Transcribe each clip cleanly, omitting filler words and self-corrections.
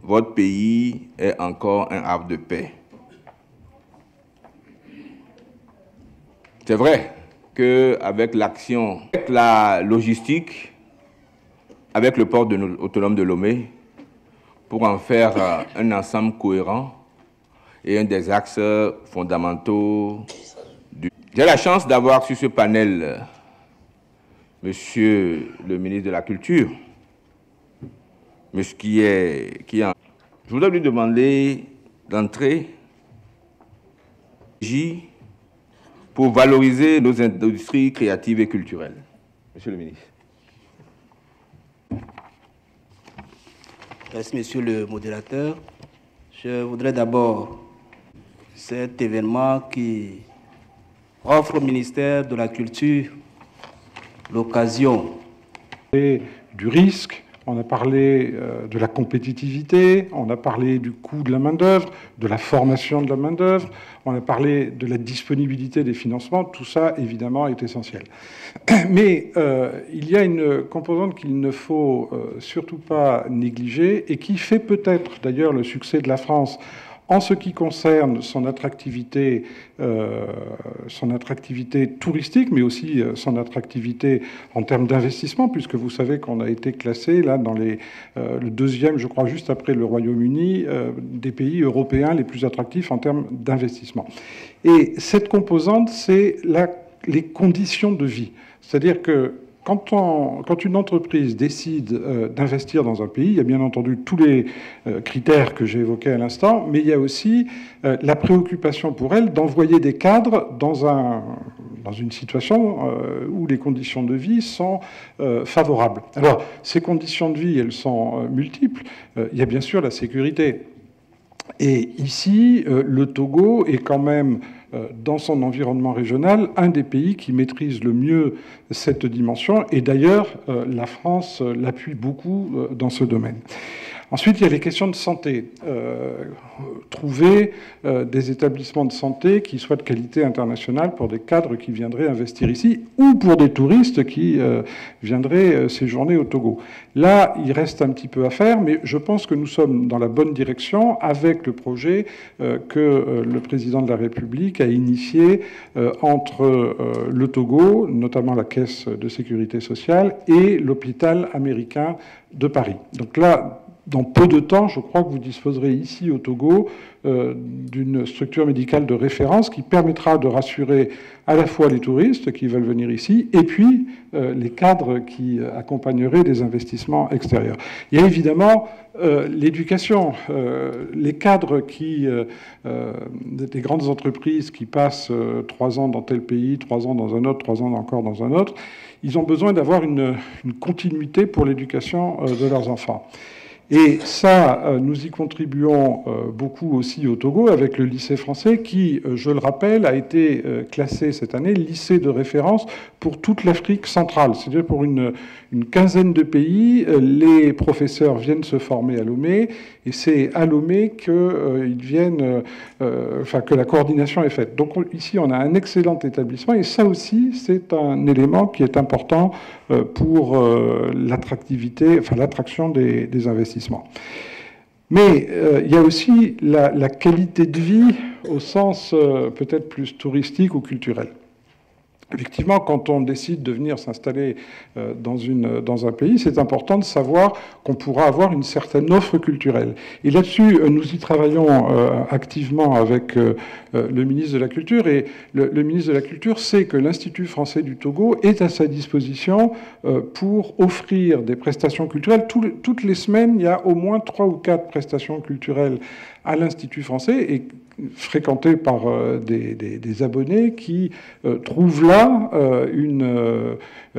votre pays est encore un havre de paix. C'est vrai qu'avec l'action, avec la logistique, avec le port autonome de Lomé, pour en faire un ensemble cohérent et un des axes fondamentaux du... J'ai la chance d'avoir sur ce panel Monsieur le ministre de la Culture, qui est Je voudrais lui demander d'entrer pour valoriser nos industries créatives et culturelles. Monsieur le ministre. Merci, monsieur le modérateur. Je voudrais d'abord cet événement qui offre au ministère de la Culture l'occasion. Du risque, on a parlé de la compétitivité, on a parlé du coût de la main-d'œuvre, de la formation de la main-d'œuvre, on a parlé de la disponibilité des financements, tout ça évidemment est essentiel. Mais il y a une composante qu'il ne faut surtout pas négliger et qui fait peut-être d'ailleurs le succès de la France en ce qui concerne son attractivité touristique, mais aussi son attractivité en termes d'investissement, puisque vous savez qu'on a été classé là dans le deuxième, je crois, juste après le Royaume-Uni, des pays européens les plus attractifs en termes d'investissement. Et cette composante, c'est les conditions de vie. C'est-à-dire que quand une entreprise décide d'investir dans un pays, il y a bien entendu tous les critères que j'ai évoqués à l'instant, mais il y a aussi la préoccupation pour elle d'envoyer des cadres dans une situation où les conditions de vie sont favorables. Alors, ces conditions de vie, elles sont multiples. Il y a bien sûr la sécurité. Et ici, le Togo est quand même, dans son environnement régional, un des pays qui maîtrise le mieux cette dimension. Et d'ailleurs, la France l'appuie beaucoup dans ce domaine. Ensuite, il y a les questions de santé. Trouver des établissements de santé qui soient de qualité internationale pour des cadres qui viendraient investir ici ou pour des touristes qui viendraient séjourner au Togo. Là, il reste un petit peu à faire, mais je pense que nous sommes dans la bonne direction avec le projet que le président de la République a initié entre le Togo, notamment la Caisse de sécurité sociale, et l'hôpital américain de Paris. Donc là, dans peu de temps, je crois que vous disposerez ici au Togo d'une structure médicale de référence qui permettra de rassurer à la fois les touristes qui veulent venir ici et puis les cadres qui accompagneraient des investissements extérieurs. Il y a évidemment l'éducation. Les cadres des grandes entreprises qui passent 3 ans dans tel pays, 3 ans dans un autre, 3 ans encore dans un autre, ils ont besoin d'avoir une continuité pour l'éducation de leurs enfants. Et ça, nous y contribuons beaucoup aussi au Togo avec le lycée français qui, je le rappelle, a été classé cette année lycée de référence pour toute l'Afrique centrale. C'est-à-dire pour une quinzaine de pays, les professeurs viennent se former à Lomé et c'est à Lomé que la coordination est faite. Donc ici, on a un excellent établissement et ça aussi, c'est un élément qui est important pour l'attractivité, l'attraction des investissements. Mais il y a aussi la qualité de vie au sens peut-être plus touristique ou culturel. Effectivement, quand on décide de venir s'installer dans un pays, c'est important de savoir qu'on pourra avoir une certaine offre culturelle. Et là-dessus, nous y travaillons activement avec le ministre de la Culture. Et le ministre de la Culture sait que l'Institut français du Togo est à sa disposition pour offrir des prestations culturelles. Toutes les semaines, il y a au moins 3 ou 4 prestations culturelles à l'Institut français et fréquentées par des abonnés qui trouvent là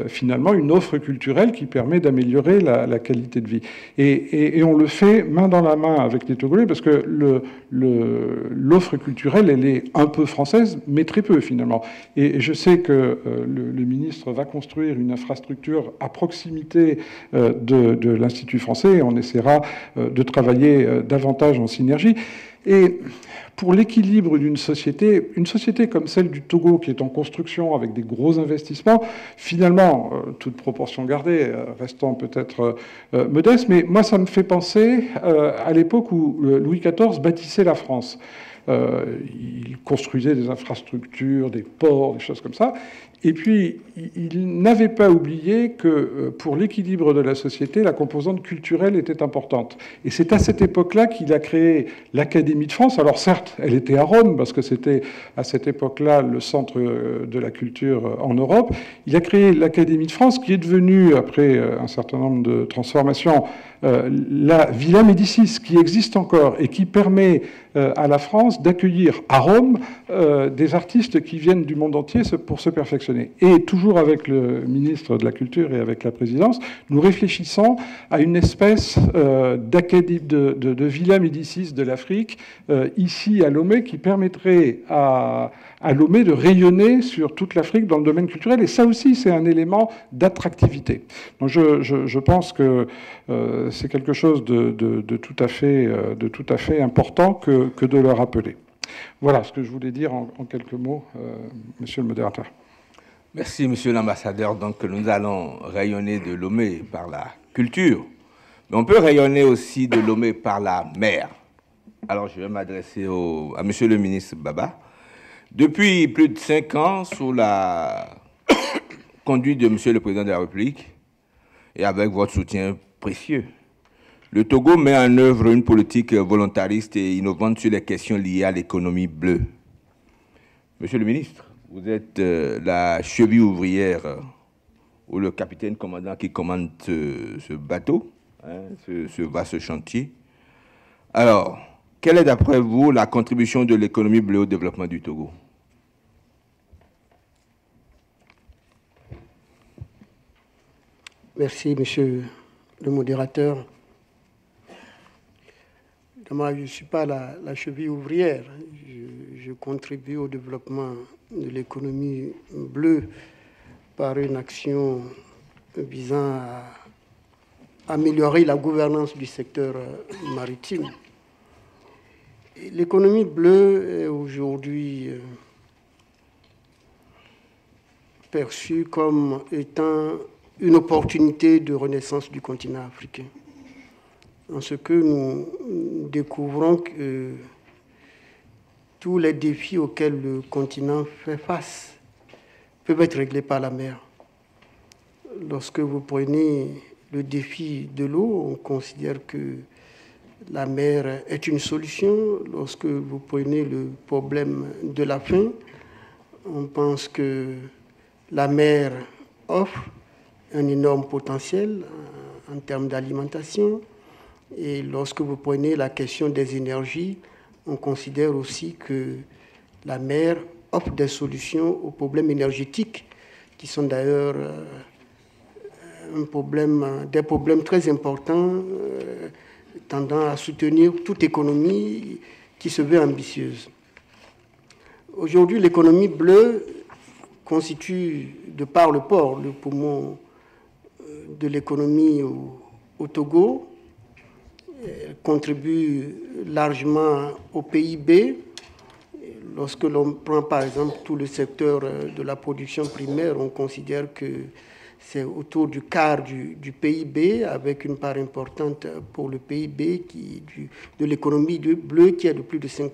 finalement une offre culturelle qui permet d'améliorer la qualité de vie. Et on le fait main dans la main avec les Togolais parce que l'offre culturelle, elle est un peu française, mais très peu finalement. Et je sais que le ministre va construire une infrastructure à proximité de l'Institut français et on essaiera de travailler davantage en synergie. Et pour l'équilibre d'une société, une société comme celle du Togo, qui est en construction avec des gros investissements, finalement, toute proportion gardée, restant peut-être modeste, mais moi, ça me fait penser à l'époque où Louis XIV bâtissait la France. Il construisait des infrastructures, des ports, des choses comme ça. Et puis, il n'avait pas oublié que pour l'équilibre de la société, la composante culturelle était importante. Et c'est à cette époque-là qu'il a créé l'Académie de France. Alors certes, elle était à Rome, parce que c'était à cette époque-là le centre de la culture en Europe. Il a créé l'Académie de France, qui est devenue, après un certain nombre de transformations, la Villa Médicis, qui existe encore et qui permet à la France d'accueillir à Rome des artistes qui viennent du monde entier pour se perfectionner. Et toujours avec le ministre de la Culture et avec la présidence, nous réfléchissons à une espèce d'académie de Villa Médicis de l'Afrique, ici à Lomé, qui permettrait à Lomé de rayonner sur toute l'Afrique dans le domaine culturel. Et ça aussi, c'est un élément d'attractivité. Donc je pense que c'est quelque chose de tout à fait important que de le rappeler. Voilà ce que je voulais dire en quelques mots, monsieur le modérateur. Merci, monsieur l'ambassadeur. Donc, nous allons rayonner de Lomé par la culture, mais on peut rayonner aussi de Lomé par la mer. Alors, je vais m'adresser à monsieur le ministre Baba. Depuis plus de 5 ans, sous la conduite de monsieur le président de la République, et avec votre soutien précieux, le Togo met en œuvre une politique volontariste et innovante sur les questions liées à l'économie bleue. Monsieur le ministre, vous êtes la cheville ouvrière ou le capitaine commandant qui commande ce bateau, hein, ce vaste chantier. Alors, quelle est d'après vous la contribution de l'économie bleue au développement du Togo? Merci, monsieur le modérateur. Moi, je ne suis pas la cheville ouvrière. Je contribue au développement de l'économie bleue par une action visant à améliorer la gouvernance du secteur maritime. L'économie bleue est aujourd'hui perçue comme étant une opportunité de renaissance du continent africain. En ce que nous découvrons que tous les défis auxquels le continent fait face peuvent être réglés par la mer. Lorsque vous prenez le défi de l'eau, on considère que la mer est une solution. Lorsque vous prenez le problème de la faim, on pense que la mer offre un énorme potentiel en termes d'alimentation. Et lorsque vous prenez la question des énergies, on considère aussi que la mer offre des solutions aux problèmes énergétiques, qui sont d'ailleurs des problèmes très importants, tendant à soutenir toute économie qui se veut ambitieuse. Aujourd'hui, l'économie bleue constitue, de par le port, le poumon de l'économie au Togo. Elle contribue largement au PIB. Lorsque l'on prend par exemple tout le secteur de la production primaire, on considère que c'est autour du quart du PIB, avec une part importante pour le PIB de l'économie bleue qui est de plus de 5%.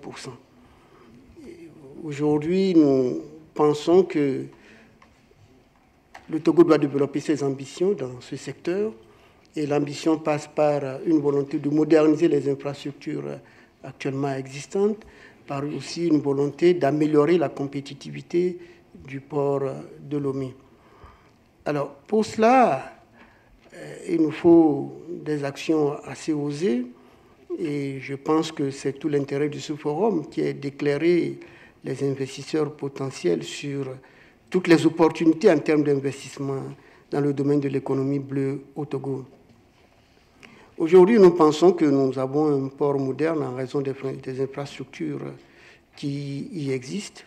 Aujourd'hui, nous pensons que le Togo doit développer ses ambitions dans ce secteur. Et l'ambition passe par une volonté de moderniser les infrastructures actuellement existantes, par aussi une volonté d'améliorer la compétitivité du port de Lomé. Alors, pour cela, il nous faut des actions assez osées, et je pense que c'est tout l'intérêt de ce forum qui est d'éclairer les investisseurs potentiels sur toutes les opportunités en termes d'investissement dans le domaine de l'économie bleue au Togo. Aujourd'hui, nous pensons que nous avons un port moderne en raison des infrastructures qui y existent,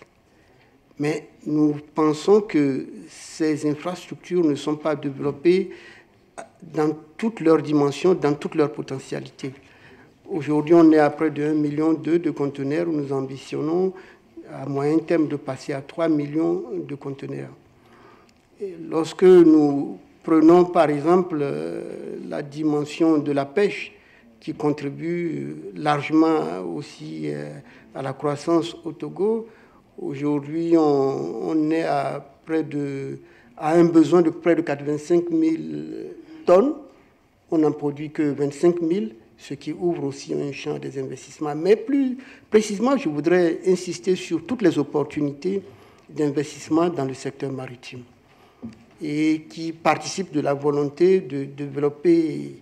mais nous pensons que ces infrastructures ne sont pas développées dans toutes leurs dimensions, dans toute leur potentialité. Aujourd'hui, on est à près de 1,2 million de conteneurs. Nous ambitionnons à moyen terme de passer à 3 millions de conteneurs. Et lorsque nous prenons par exemple la dimension de la pêche, qui contribue largement aussi à la croissance au Togo, aujourd'hui on est à un besoin de près de 85 000 tonnes. On n'en produit que 25 000, ce qui ouvre aussi un champ des investissements. Mais plus précisément, je voudrais insister sur toutes les opportunités d'investissement dans le secteur maritime et qui participent de la volonté de développer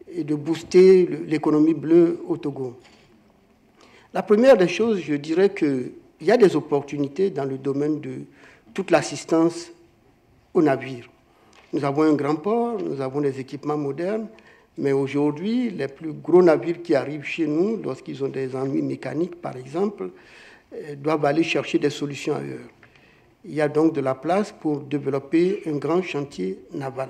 et de booster l'économie bleue au Togo. La première des choses, je dirais qu'il y a des opportunités dans le domaine de toute l'assistance aux navires. Nous avons un grand port, nous avons des équipements modernes, mais aujourd'hui, les plus gros navires qui arrivent chez nous, lorsqu'ils ont des ennuis mécaniques, par exemple, doivent aller chercher des solutions ailleurs. Il y a donc de la place pour développer un grand chantier naval.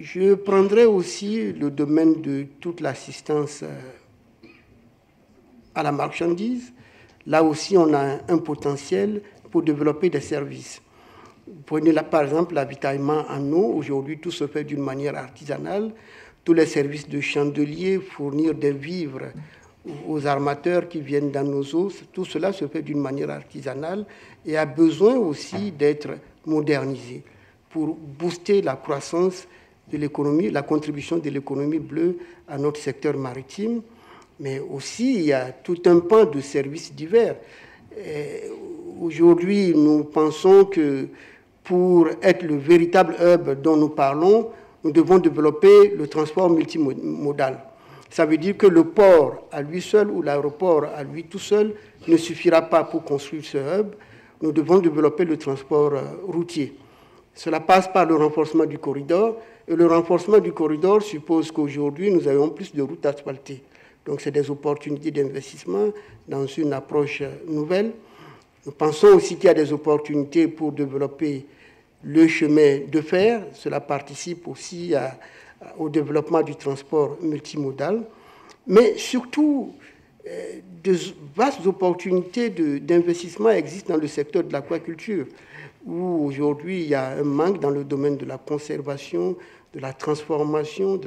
Je prendrai aussi le domaine de toute l'assistance à la marchandise. Là aussi, on a un potentiel pour développer des services. Prenez là, par exemple, l'avitaillement en eau. Aujourd'hui, tout se fait d'une manière artisanale. Tous les services de chandeliers, fournir des vivres aux armateurs qui viennent dans nos eaux, tout cela se fait d'une manière artisanale et a besoin aussi d'être modernisé pour booster la croissance de l'économie, la contribution de l'économie bleue à notre secteur maritime, mais aussi il y a tout un pan de services divers. Aujourd'hui, nous pensons que pour être le véritable hub dont nous parlons, nous devons développer le transport multimodal. Ça veut dire que le port à lui seul ou l'aéroport à lui tout seul ne suffira pas pour construire ce hub. Nous devons développer le transport routier. Cela passe par le renforcement du corridor. Et le renforcement du corridor suppose qu'aujourd'hui, nous avons plus de routes asphaltées. Donc, c'est des opportunités d'investissement dans une approche nouvelle. Nous pensons aussi qu'il y a des opportunités pour développer le chemin de fer. Cela participe aussi au développement du transport multimodal. Mais surtout, de vastes opportunités d'investissement existent dans le secteur de l'aquaculture, où aujourd'hui, il y a un manque dans le domaine de la conservation, de la transformation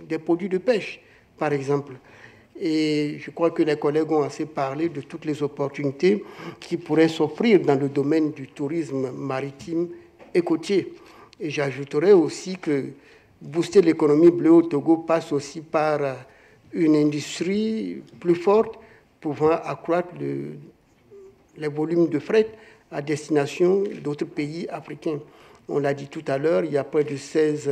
des produits de pêche, par exemple. Et je crois que les collègues ont assez parlé de toutes les opportunités qui pourraient s'offrir dans le domaine du tourisme maritime et côtier. Et j'ajouterais aussi que booster l'économie bleue au Togo passe aussi par une industrie plus forte pouvant accroître les volumes de fret à destination d'autres pays africains. On l'a dit tout à l'heure, il y a près de 16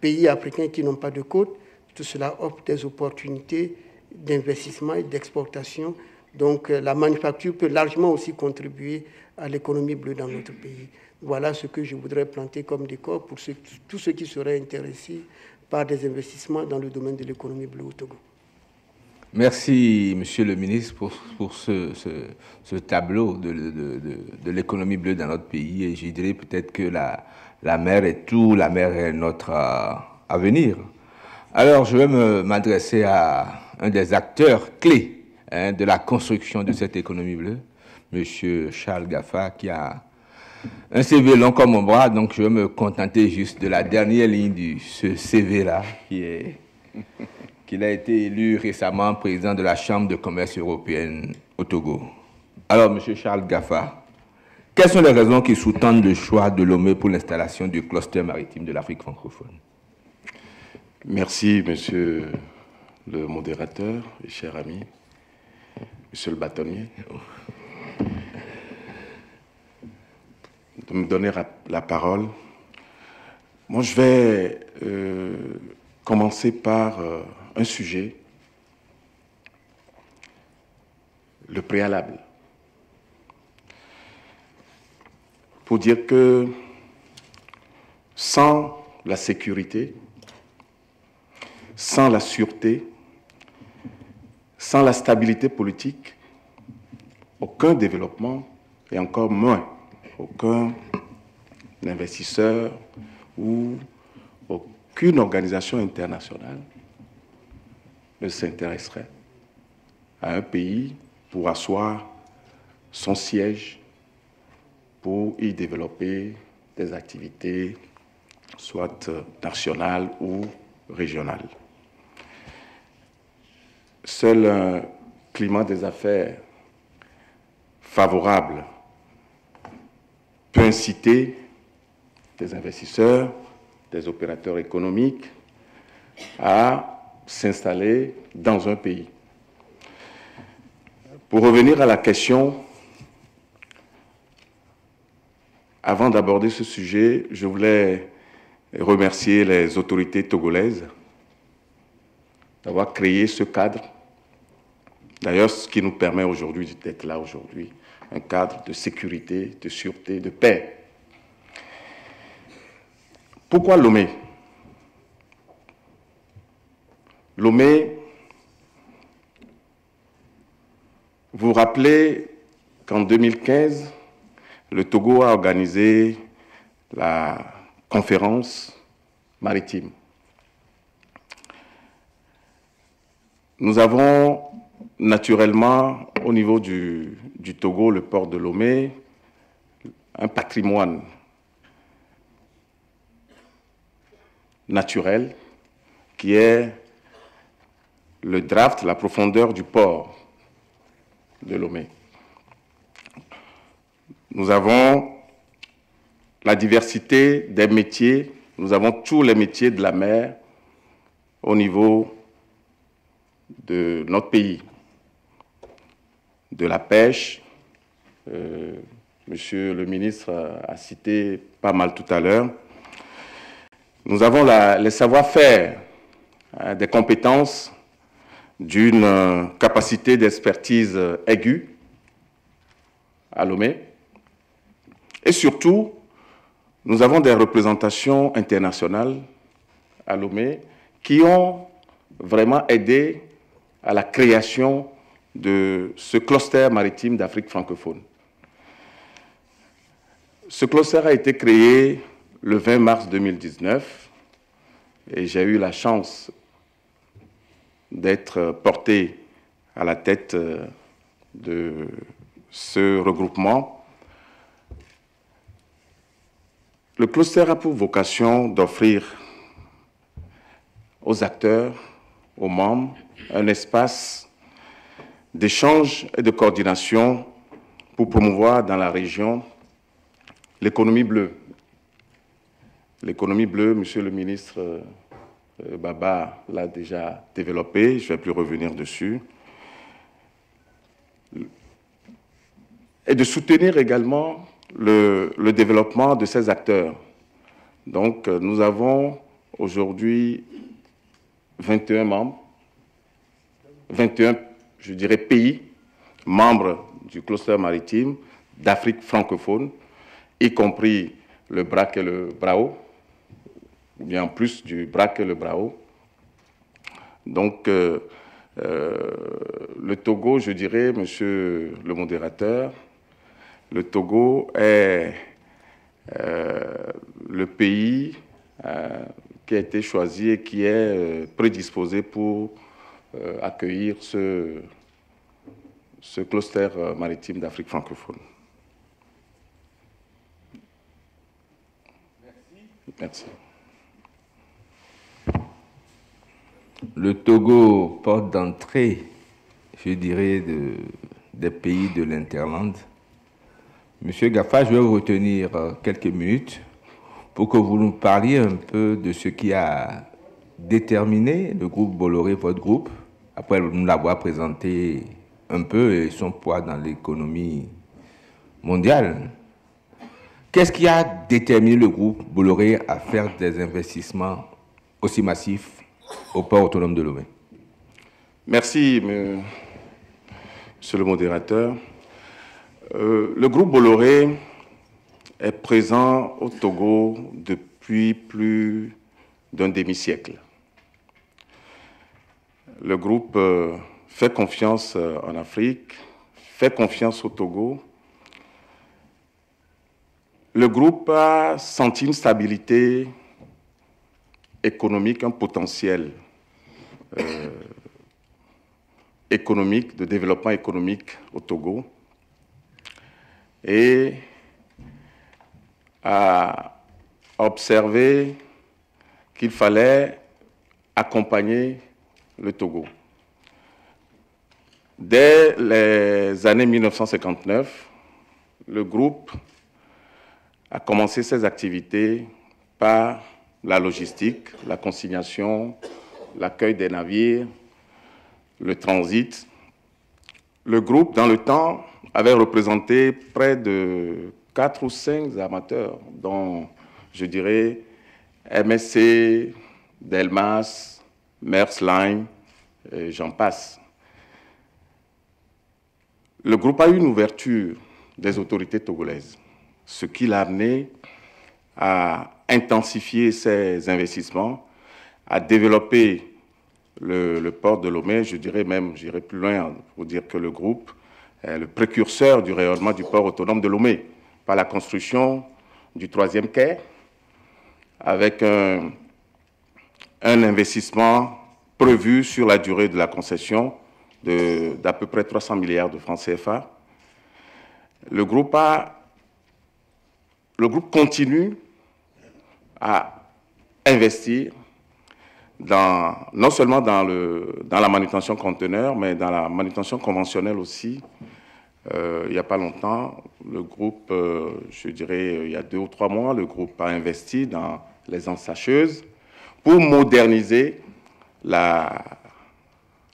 pays africains qui n'ont pas de côte. Tout cela offre des opportunités d'investissement et d'exportation. Donc la manufacture peut largement aussi contribuer à l'économie bleue dans notre pays. Voilà ce que je voudrais planter comme décor pour tous ceux qui seraient intéressés par des investissements dans le domaine de l'économie bleue au Togo. Merci, Monsieur le ministre, pour ce tableau de l'économie bleue dans notre pays. Et je dirais peut-être que la mer est tout, la mer est notre avenir. Alors, je vais m'adresser à un des acteurs clés de la construction de cette économie bleue, Monsieur Charles Gaffa, qui a un CV long comme mon bras, donc je vais me contenter juste de la dernière ligne de ce CV-là, qu'il a été élu récemment président de la Chambre de commerce européenne au Togo. Alors, Monsieur Charles Gaffa, quelles sont les raisons qui sous-tendent le choix de Lomé pour l'installation du cluster maritime de l'Afrique francophone? Merci, Monsieur le modérateur et cher ami, Monsieur le bâtonnier, de me donner la parole. Moi, je vais commencer par un sujet, le préalable, pour dire que sans la sécurité, sans la sûreté, sans la stabilité politique, aucun développement, et encore moins aucun investisseur ou aucune organisation internationale ne s'intéresserait à un pays pour asseoir son siège, pour y développer des activités, soit nationales ou régionales. Seul un climat des affaires favorable peut inciter des investisseurs, des opérateurs économiques à s'installer dans un pays. Pour revenir à la question, avant d'aborder ce sujet, je voulais remercier les autorités togolaises d'avoir créé ce cadre. D'ailleurs, ce qui nous permet aujourd'hui d'être là aujourd'hui, un cadre de sécurité, de sûreté, de paix. Pourquoi Lomé? Lomé, vous vous rappelez qu'en 2015, le Togo a organisé la conférence maritime. Nous avons naturellement, au niveau du Togo, le port de Lomé, un patrimoine naturel qui est le draft, la profondeur du port de Lomé. Nous avons la diversité des métiers, nous avons tous les métiers de la mer au niveau de notre pays. De la pêche, Monsieur le ministre a cité pas mal tout à l'heure. Nous avons les savoir-faire, des compétences d'une capacité d'expertise aiguë à Lomé. Et surtout, nous avons des représentations internationales à Lomé qui ont vraiment aidé à la création de ce cluster maritime d'Afrique francophone. Ce cluster a été créé le 20 mars 2019 et j'ai eu la chance d'être porté à la tête de ce regroupement. Le cluster a pour vocation d'offrir aux acteurs, aux membres, un espace d'échange et de coordination pour promouvoir dans la région l'économie bleue. L'économie bleue, Monsieur le ministre Baba l'a déjà développé, je ne vais plus revenir dessus. Et de soutenir également le développement de ces acteurs. Donc, nous avons aujourd'hui 21 membres, 21, je dirais, pays membres du cluster maritime d'Afrique francophone, y compris le BRAC et le BRAO, ou bien en plus du BRAC et le BRAO. Donc, le Togo, je dirais, monsieur le modérateur, le Togo est le pays qui a été choisi et qui est prédisposé pour accueillir ce cluster maritime d'Afrique francophone. Merci. Le Togo, porte d'entrée, je dirais, des pays de l'Interland. Monsieur Gaffa, je vais vous retenir quelques minutes pour que vous nous parliez un peu de ce qui a déterminé le groupe Bolloré, votre groupe, après nous l'avoir présenté un peu et son poids dans l'économie mondiale. Qu'est-ce qui a déterminé le groupe Bolloré à faire des investissements aussi massifs au port autonome de Lomé? Merci, monsieur le modérateur. Le groupe Bolloré est présent au Togo depuis plus d'un demi-siècle. Le groupe fait confiance en Afrique, fait confiance au Togo. Le groupe a senti une stabilité économique, un potentiel économique, de développement économique au Togo, et a observé qu'il fallait accompagner le Togo. Dès les années 1959, le groupe a commencé ses activités par la logistique, la consignation, l'accueil des navires, le transit. Le groupe, dans le temps, avait représenté près de 4 ou 5 amateurs, dont, je dirais, MSC, Delmas, Maersk Line, et j'en passe. Le groupe a eu une ouverture des autorités togolaises, ce qui l'a amené à intensifier ses investissements, à développer le port de Lomé. Je dirais même, j'irai plus loin pour dire que le groupe est le précurseur du rayonnement du port autonome de Lomé par la construction du 3e quai avec un investissement prévu sur la durée de la concession d'à peu près 300 milliards de francs CFA. Le groupe continue à investir non seulement dans la manutention conteneur, mais dans la manutention conventionnelle aussi. Il n'y a pas longtemps, le groupe, je dirais il y a 2 ou 3 mois, le groupe a investi dans les ensacheuses pour moderniser la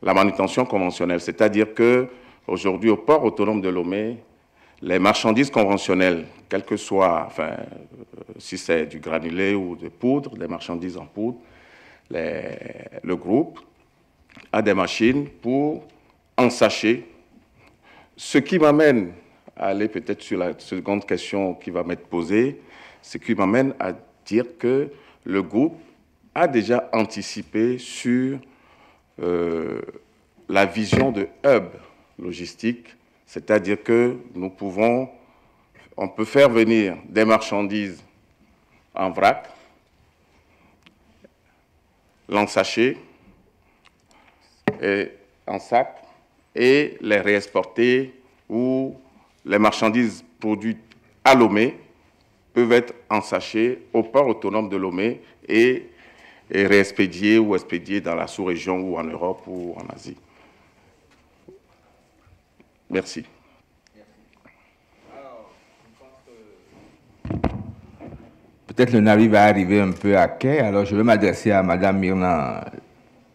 manutention conventionnelle. C'est-à-dire qu'aujourd'hui, au port autonome de Lomé, les marchandises conventionnelles, quel que soit, enfin, si c'est du granulé ou de poudre, des marchandises en poudre, le groupe a des machines pour ensacher. Ce qui m'amène à aller peut-être sur la seconde question qui va m'être posée, ce qui m'amène à dire que le groupe a déjà anticipé sur la vision de hub logistique, c'est-à-dire que on peut faire venir des marchandises en vrac, l'ensacher et en sac et les réexporter, ou les marchandises produites à Lomé peuvent être ensachées au port autonome de Lomé et réexpédiées ou expédiées dans la sous-région ou en Europe ou en Asie. Merci. Peut-être le navire va arriver un peu à quai. Alors, je vais m'adresser à Madame Myrna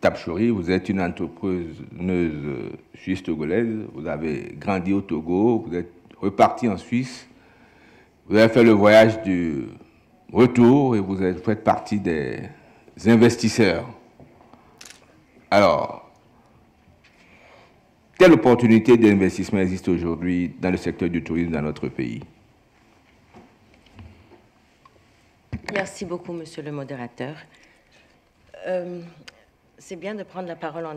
Tapchouri. Vous êtes une entrepreneuse suisse-togolaise. Vous avez grandi au Togo. Vous êtes reparti en Suisse. Vous avez fait le voyage du retour et vous faites partie des investisseurs. Alors, quelle opportunité d'investissement existe aujourd'hui dans le secteur du tourisme dans notre pays? Merci beaucoup, monsieur le modérateur. C'est bien de prendre la parole en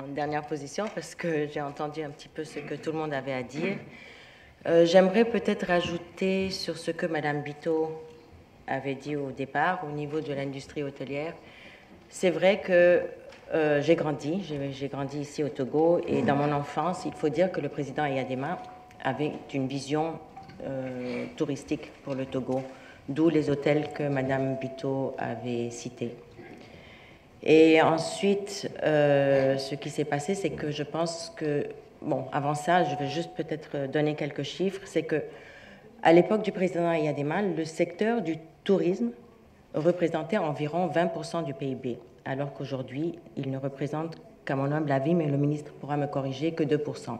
dernière position parce que j'ai entendu un petit peu ce que tout le monde avait à dire. J'aimerais peut-être rajouter sur ce que Madame Bito avait dit au départ au niveau de l'industrie hôtelière. C'est vrai que j'ai grandi ici au Togo et dans mon enfance, il faut dire que le président Eyadema avait une vision touristique pour le Togo, d'où les hôtels que Madame Bito avait cités. Et ensuite, ce qui s'est passé, c'est que je pense que, bon, avant ça, je vais juste peut-être donner quelques chiffres, c'est que à l'époque du président Eyadema, le secteur du tourisme représentait environ 20% du PIB, alors qu'aujourd'hui, il ne représente, qu'à mon humble avis, mais le ministre pourra me corriger, que 2%.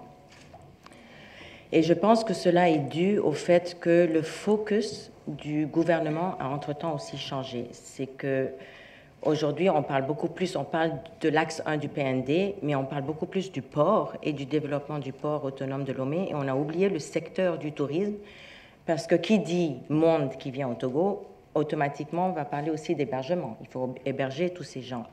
Et je pense que cela est dû au fait que le focus du gouvernement a entre-temps aussi changé. C'est que aujourd'hui, on parle beaucoup plus, on parle de l'axe 1 du PND, mais on parle beaucoup plus du port et du développement du port autonome de Lomé, et on a oublié le secteur du tourisme, parce que qui dit monde qui vient au Togo, automatiquement, on va parler aussi d'hébergement. Il faut héberger tous ces gens.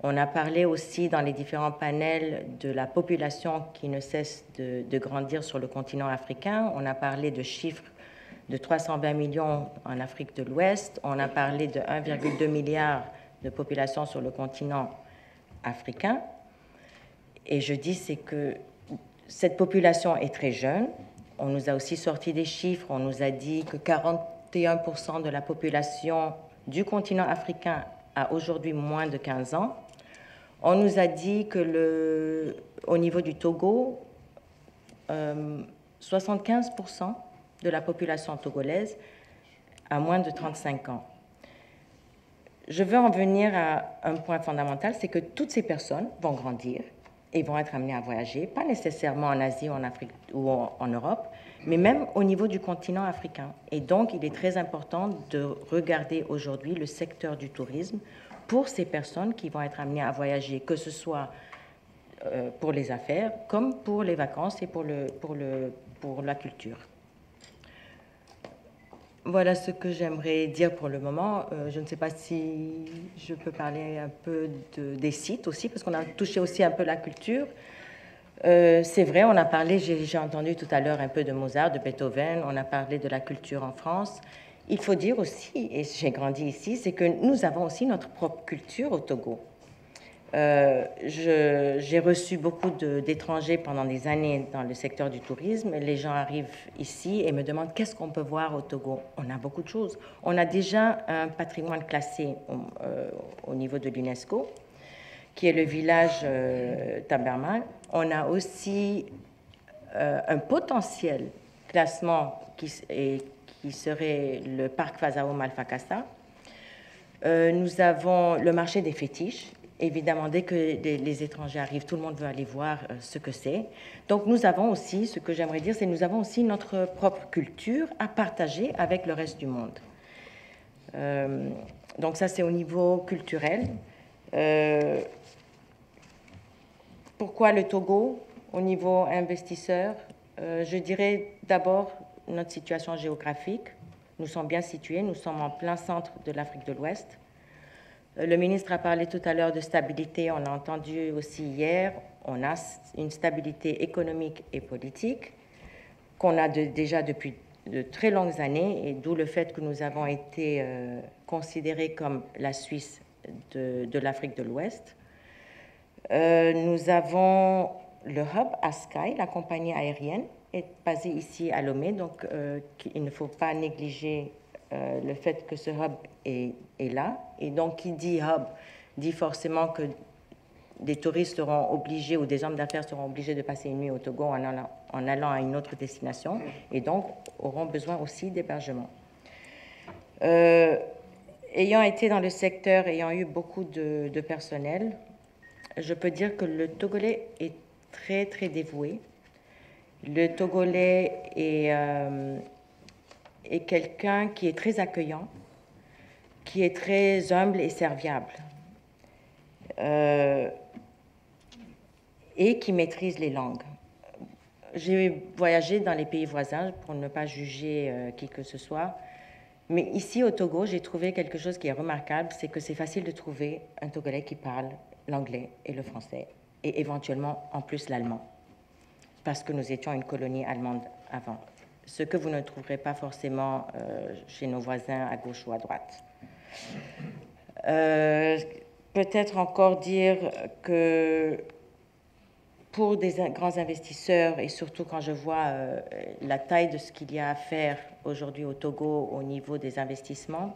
On a parlé aussi dans les différents panels de la population qui ne cesse de grandir sur le continent africain. On a parlé de chiffres de 320 millions en Afrique de l'Ouest. On a parlé de 1,2 milliard de population sur le continent africain. Et je dis, c'est que cette population est très jeune. On nous a aussi sorti des chiffres. On nous a dit que 41% de la population du continent africain a aujourd'hui moins de 15 ans. On nous a dit que au niveau du Togo, 75% de la population togolaise a moins de 35 ans. Je veux en venir à un point fondamental, c'est que toutes ces personnes vont grandir et vont être amenées à voyager, pas nécessairement en Asie, en Afrique ou en Europe, mais même au niveau du continent africain. Et donc, il est très important de regarder aujourd'hui le secteur du tourisme pour ces personnes qui vont être amenées à voyager, que ce soit pour les affaires, comme pour les vacances et pour la culture. Voilà ce que j'aimerais dire pour le moment. Je ne sais pas si je peux parler un peu des sites aussi, parce qu'on a touché aussi un peu la culture. C'est vrai, on a parlé, j'ai entendu tout à l'heure un peu de Mozart, de Beethoven, on a parlé de la culture en France. Il faut dire aussi, et j'ai grandi ici, c'est que nous avons aussi notre propre culture au Togo. J'ai reçu beaucoup d'étrangers pendant des années dans le secteur du tourisme. Les gens arrivent ici et me demandent qu'est-ce qu'on peut voir au Togo. On a beaucoup de choses. On a déjà un patrimoine classé au niveau de l'UNESCO, qui est le village Tabermal. On a aussi un potentiel classement qui serait le parc Fazao Malfakassa. Nous avons le marché des fétiches. Évidemment, dès que les étrangers arrivent, tout le monde veut aller voir ce que c'est. Donc, nous avons aussi, ce que j'aimerais dire, c'est que nous avons aussi notre propre culture à partager avec le reste du monde. Donc, ça, c'est au niveau culturel. Pourquoi le Togo au niveau investisseur? Je dirais d'abord notre situation géographique. Nous sommes bien situés, nous sommes en plein centre de l'Afrique de l'Ouest. Le ministre a parlé tout à l'heure de stabilité, on l'a entendu aussi hier. On a une stabilité économique et politique qu'on a déjà depuis de très longues années, et d'où le fait que nous avons été considérés comme la Suisse de l'Afrique de l'Ouest. Nous avons le hub ASKY, la compagnie aérienne, est basée ici à Lomé, donc il ne faut pas négliger le fait que ce hub est là. Et donc, qui dit hub dit forcément que des touristes seront obligés ou des hommes d'affaires seront obligés de passer une nuit au Togo en allant à une autre destination, et donc auront besoin aussi d'hébergement. Ayant été dans le secteur, ayant eu beaucoup de personnel, je peux dire que le Togolais est très, très dévoué. Le Togolais est quelqu'un qui est très accueillant, qui est très humble et serviable, et qui maîtrise les langues. J'ai voyagé dans les pays voisins pour ne pas juger qui que ce soit, mais ici au Togo, j'ai trouvé quelque chose qui est remarquable, c'est que c'est facile de trouver un Togolais qui parle l'anglais et le français, et éventuellement en plus l'allemand, parce que nous étions une colonie allemande avant, ce que vous ne trouverez pas forcément chez nos voisins à gauche ou à droite. Peut-être encore dire que pour des grands investisseurs, et surtout quand je vois la taille de ce qu'il y a à faire aujourd'hui au Togo au niveau des investissements,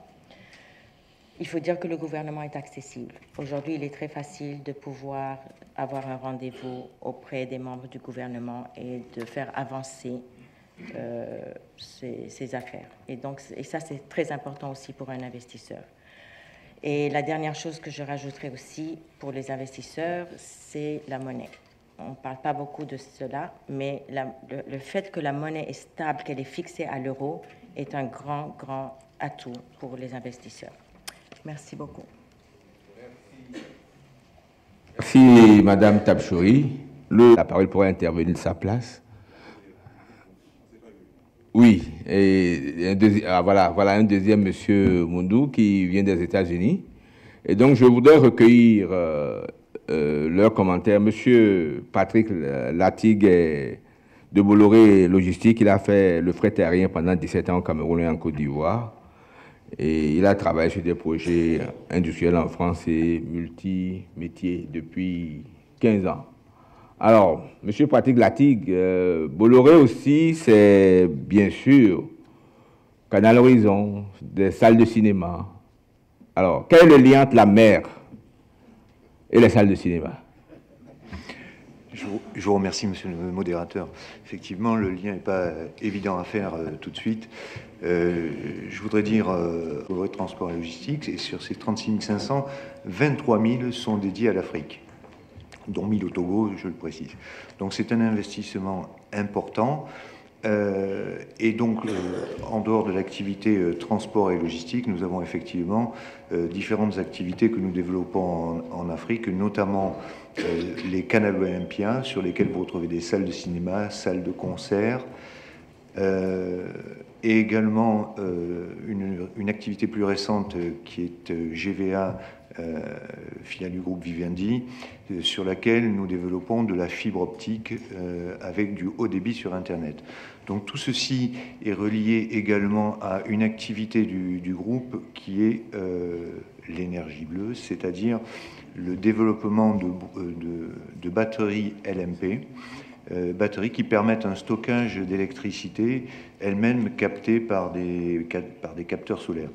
il faut dire que le gouvernement est accessible. Aujourd'hui, il est très facile de pouvoir avoir un rendez-vous auprès des membres du gouvernement et de faire avancer ces affaires. Et ça, c'est très important aussi pour un investisseur. Et la dernière chose que je rajouterai aussi pour les investisseurs, c'est la monnaie. On ne parle pas beaucoup de cela, mais le fait que la monnaie est stable, qu'elle est fixée à l'euro, est un grand, grand atout pour les investisseurs. Merci beaucoup. Merci, Madame Tabchouri. La parole pourrait intervenir de sa place. Oui, et voilà un deuxième, Monsieur Moundou, qui vient des États-Unis. Et donc, je voudrais recueillir leurs commentaires. Monsieur Patrick Latigue de Bolloré Logistique, il a fait le fret aérien pendant 17 ans au Cameroun et en Côte d'Ivoire. Et il a travaillé sur des projets industriels en France et multi-métiers depuis 15 ans. Alors, M. Pratique Latigue, Bolloré aussi, c'est bien sûr Canal Horizon, des salles de cinéma. Alors, quel est le lien entre la mer et les salles de cinéma? Je vous remercie, monsieur le modérateur. Effectivement, le lien n'est pas évident à faire tout de suite. Je voudrais dire, Bolloré Transport et Logistique, et sur ces 36 500, 23 000 sont dédiés à l'Afrique, dont 1000 au Togo, je le précise. Donc c'est un investissement important. Et donc, en dehors de l'activité transport et logistique, nous avons effectivement différentes activités que nous développons en Afrique, notamment les Canal Olympia, sur lesquels vous retrouvez des salles de cinéma, salles de concert, et également une activité plus récente qui est GVA, filiale du groupe Vivendi, sur laquelle nous développons de la fibre optique avec du haut débit sur Internet. Donc tout ceci est relié également à une activité du groupe qui est l'énergie bleue, c'est-à-dire le développement de batteries LMP, batteries qui permettent un stockage d'électricité, elles-mêmes captées par des capteurs solaires.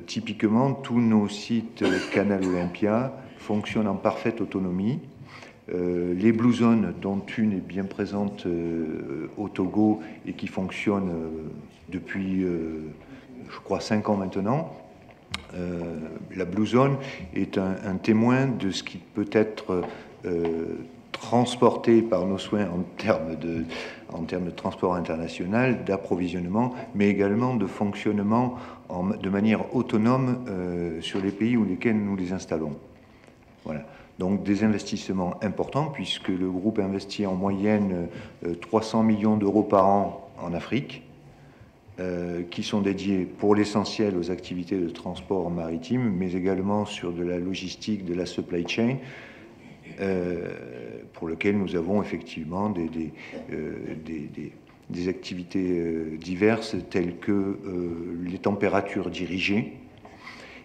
Typiquement, tous nos sites Canal Olympia fonctionnent en parfaite autonomie. Les Blue Zones, dont une est bien présente au Togo et qui fonctionne depuis, je crois, 5 ans maintenant. La Blue Zone est un témoin de ce qui peut être transporté par nos soins en termes de transport international, d'approvisionnement, mais également de fonctionnement de manière autonome sur les pays où lesquels nous les installons. Voilà. Donc des investissements importants, puisque le groupe investit en moyenne 300 millions d'euros par an en Afrique, qui sont dédiés pour l'essentiel aux activités de transport maritime, mais également sur de la logistique, de la supply chain, pour lequel nous avons effectivement des activités diverses telles que les températures dirigées,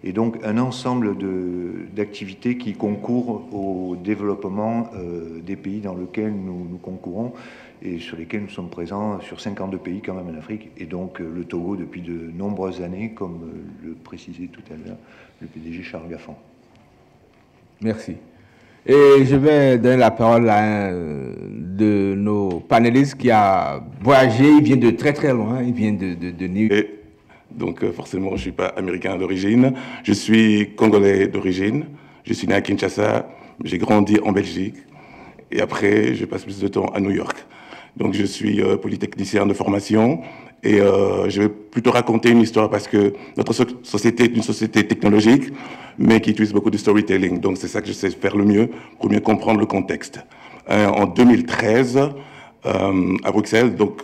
et donc un ensemble d'activités qui concourent au développement des pays dans lesquels nous concourons et sur lesquels nous sommes présents sur 52 pays quand même en Afrique, et donc le Togo depuis de nombreuses années, comme le précisait tout à l'heure le PDG Charles Gaffan. Merci. Et je vais donner la parole à un de nos panélistes qui a voyagé, il vient de très très loin, il vient de New York. Donc forcément, je ne suis pas américain d'origine, je suis congolais d'origine, je suis né à Kinshasa, j'ai grandi en Belgique, et après je passe plus de temps à New York. Donc je suis polytechnicien de formation, et je vais plutôt raconter une histoire parce que notre société est une société technologique, mais qui utilise beaucoup de storytelling. Donc c'est ça que je sais faire le mieux pour mieux comprendre le contexte. En 2013, à Bruxelles, donc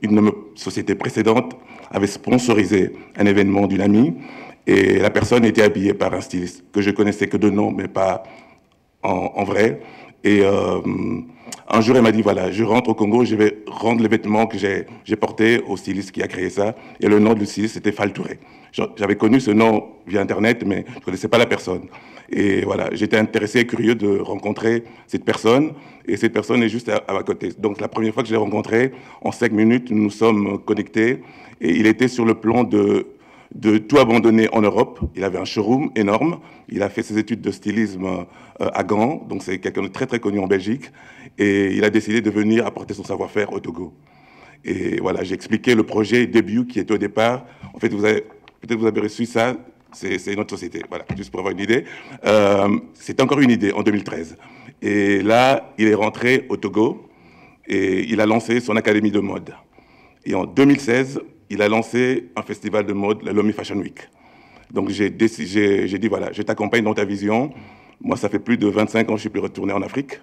une société précédente avait sponsorisé un événement d'une amie, et la personne était habillée par un styliste que je connaissais que de nom, mais pas en vrai. Et un jour, elle m'a dit, voilà, je rentre au Congo, je vais rendre les vêtements que j'ai portés au styliste qui a créé ça. Et le nom du styliste, c'était Fall Touré. J'avais connu ce nom via Internet, mais je ne connaissais pas la personne. Et voilà, j'étais intéressé et curieux de rencontrer cette personne. Et cette personne est juste à ma côté. Donc la première fois que je l'ai rencontré, en 5 minutes, nous nous sommes connectés. Et il était sur le plan de tout abandonner en Europe. Il avait un showroom énorme. Il a fait ses études de stylisme à Gand, donc c'est quelqu'un de très très connu en Belgique. Et il a décidé de venir apporter son savoir-faire au Togo. Et voilà, j'ai expliqué le projet début qui était au départ. En fait, peut-être vous avez reçu ça, c'est notre société. Voilà, juste pour avoir une idée. C'était encore une idée en 2013. Et là, il est rentré au Togo et il a lancé son académie de mode. Et en 2016, il a lancé un festival de mode, la Lomé Fashion Week. Donc j'ai dit, voilà, je t'accompagne dans ta vision. Moi, ça fait plus de 25 ans que je ne suis plus retourné en Afrique.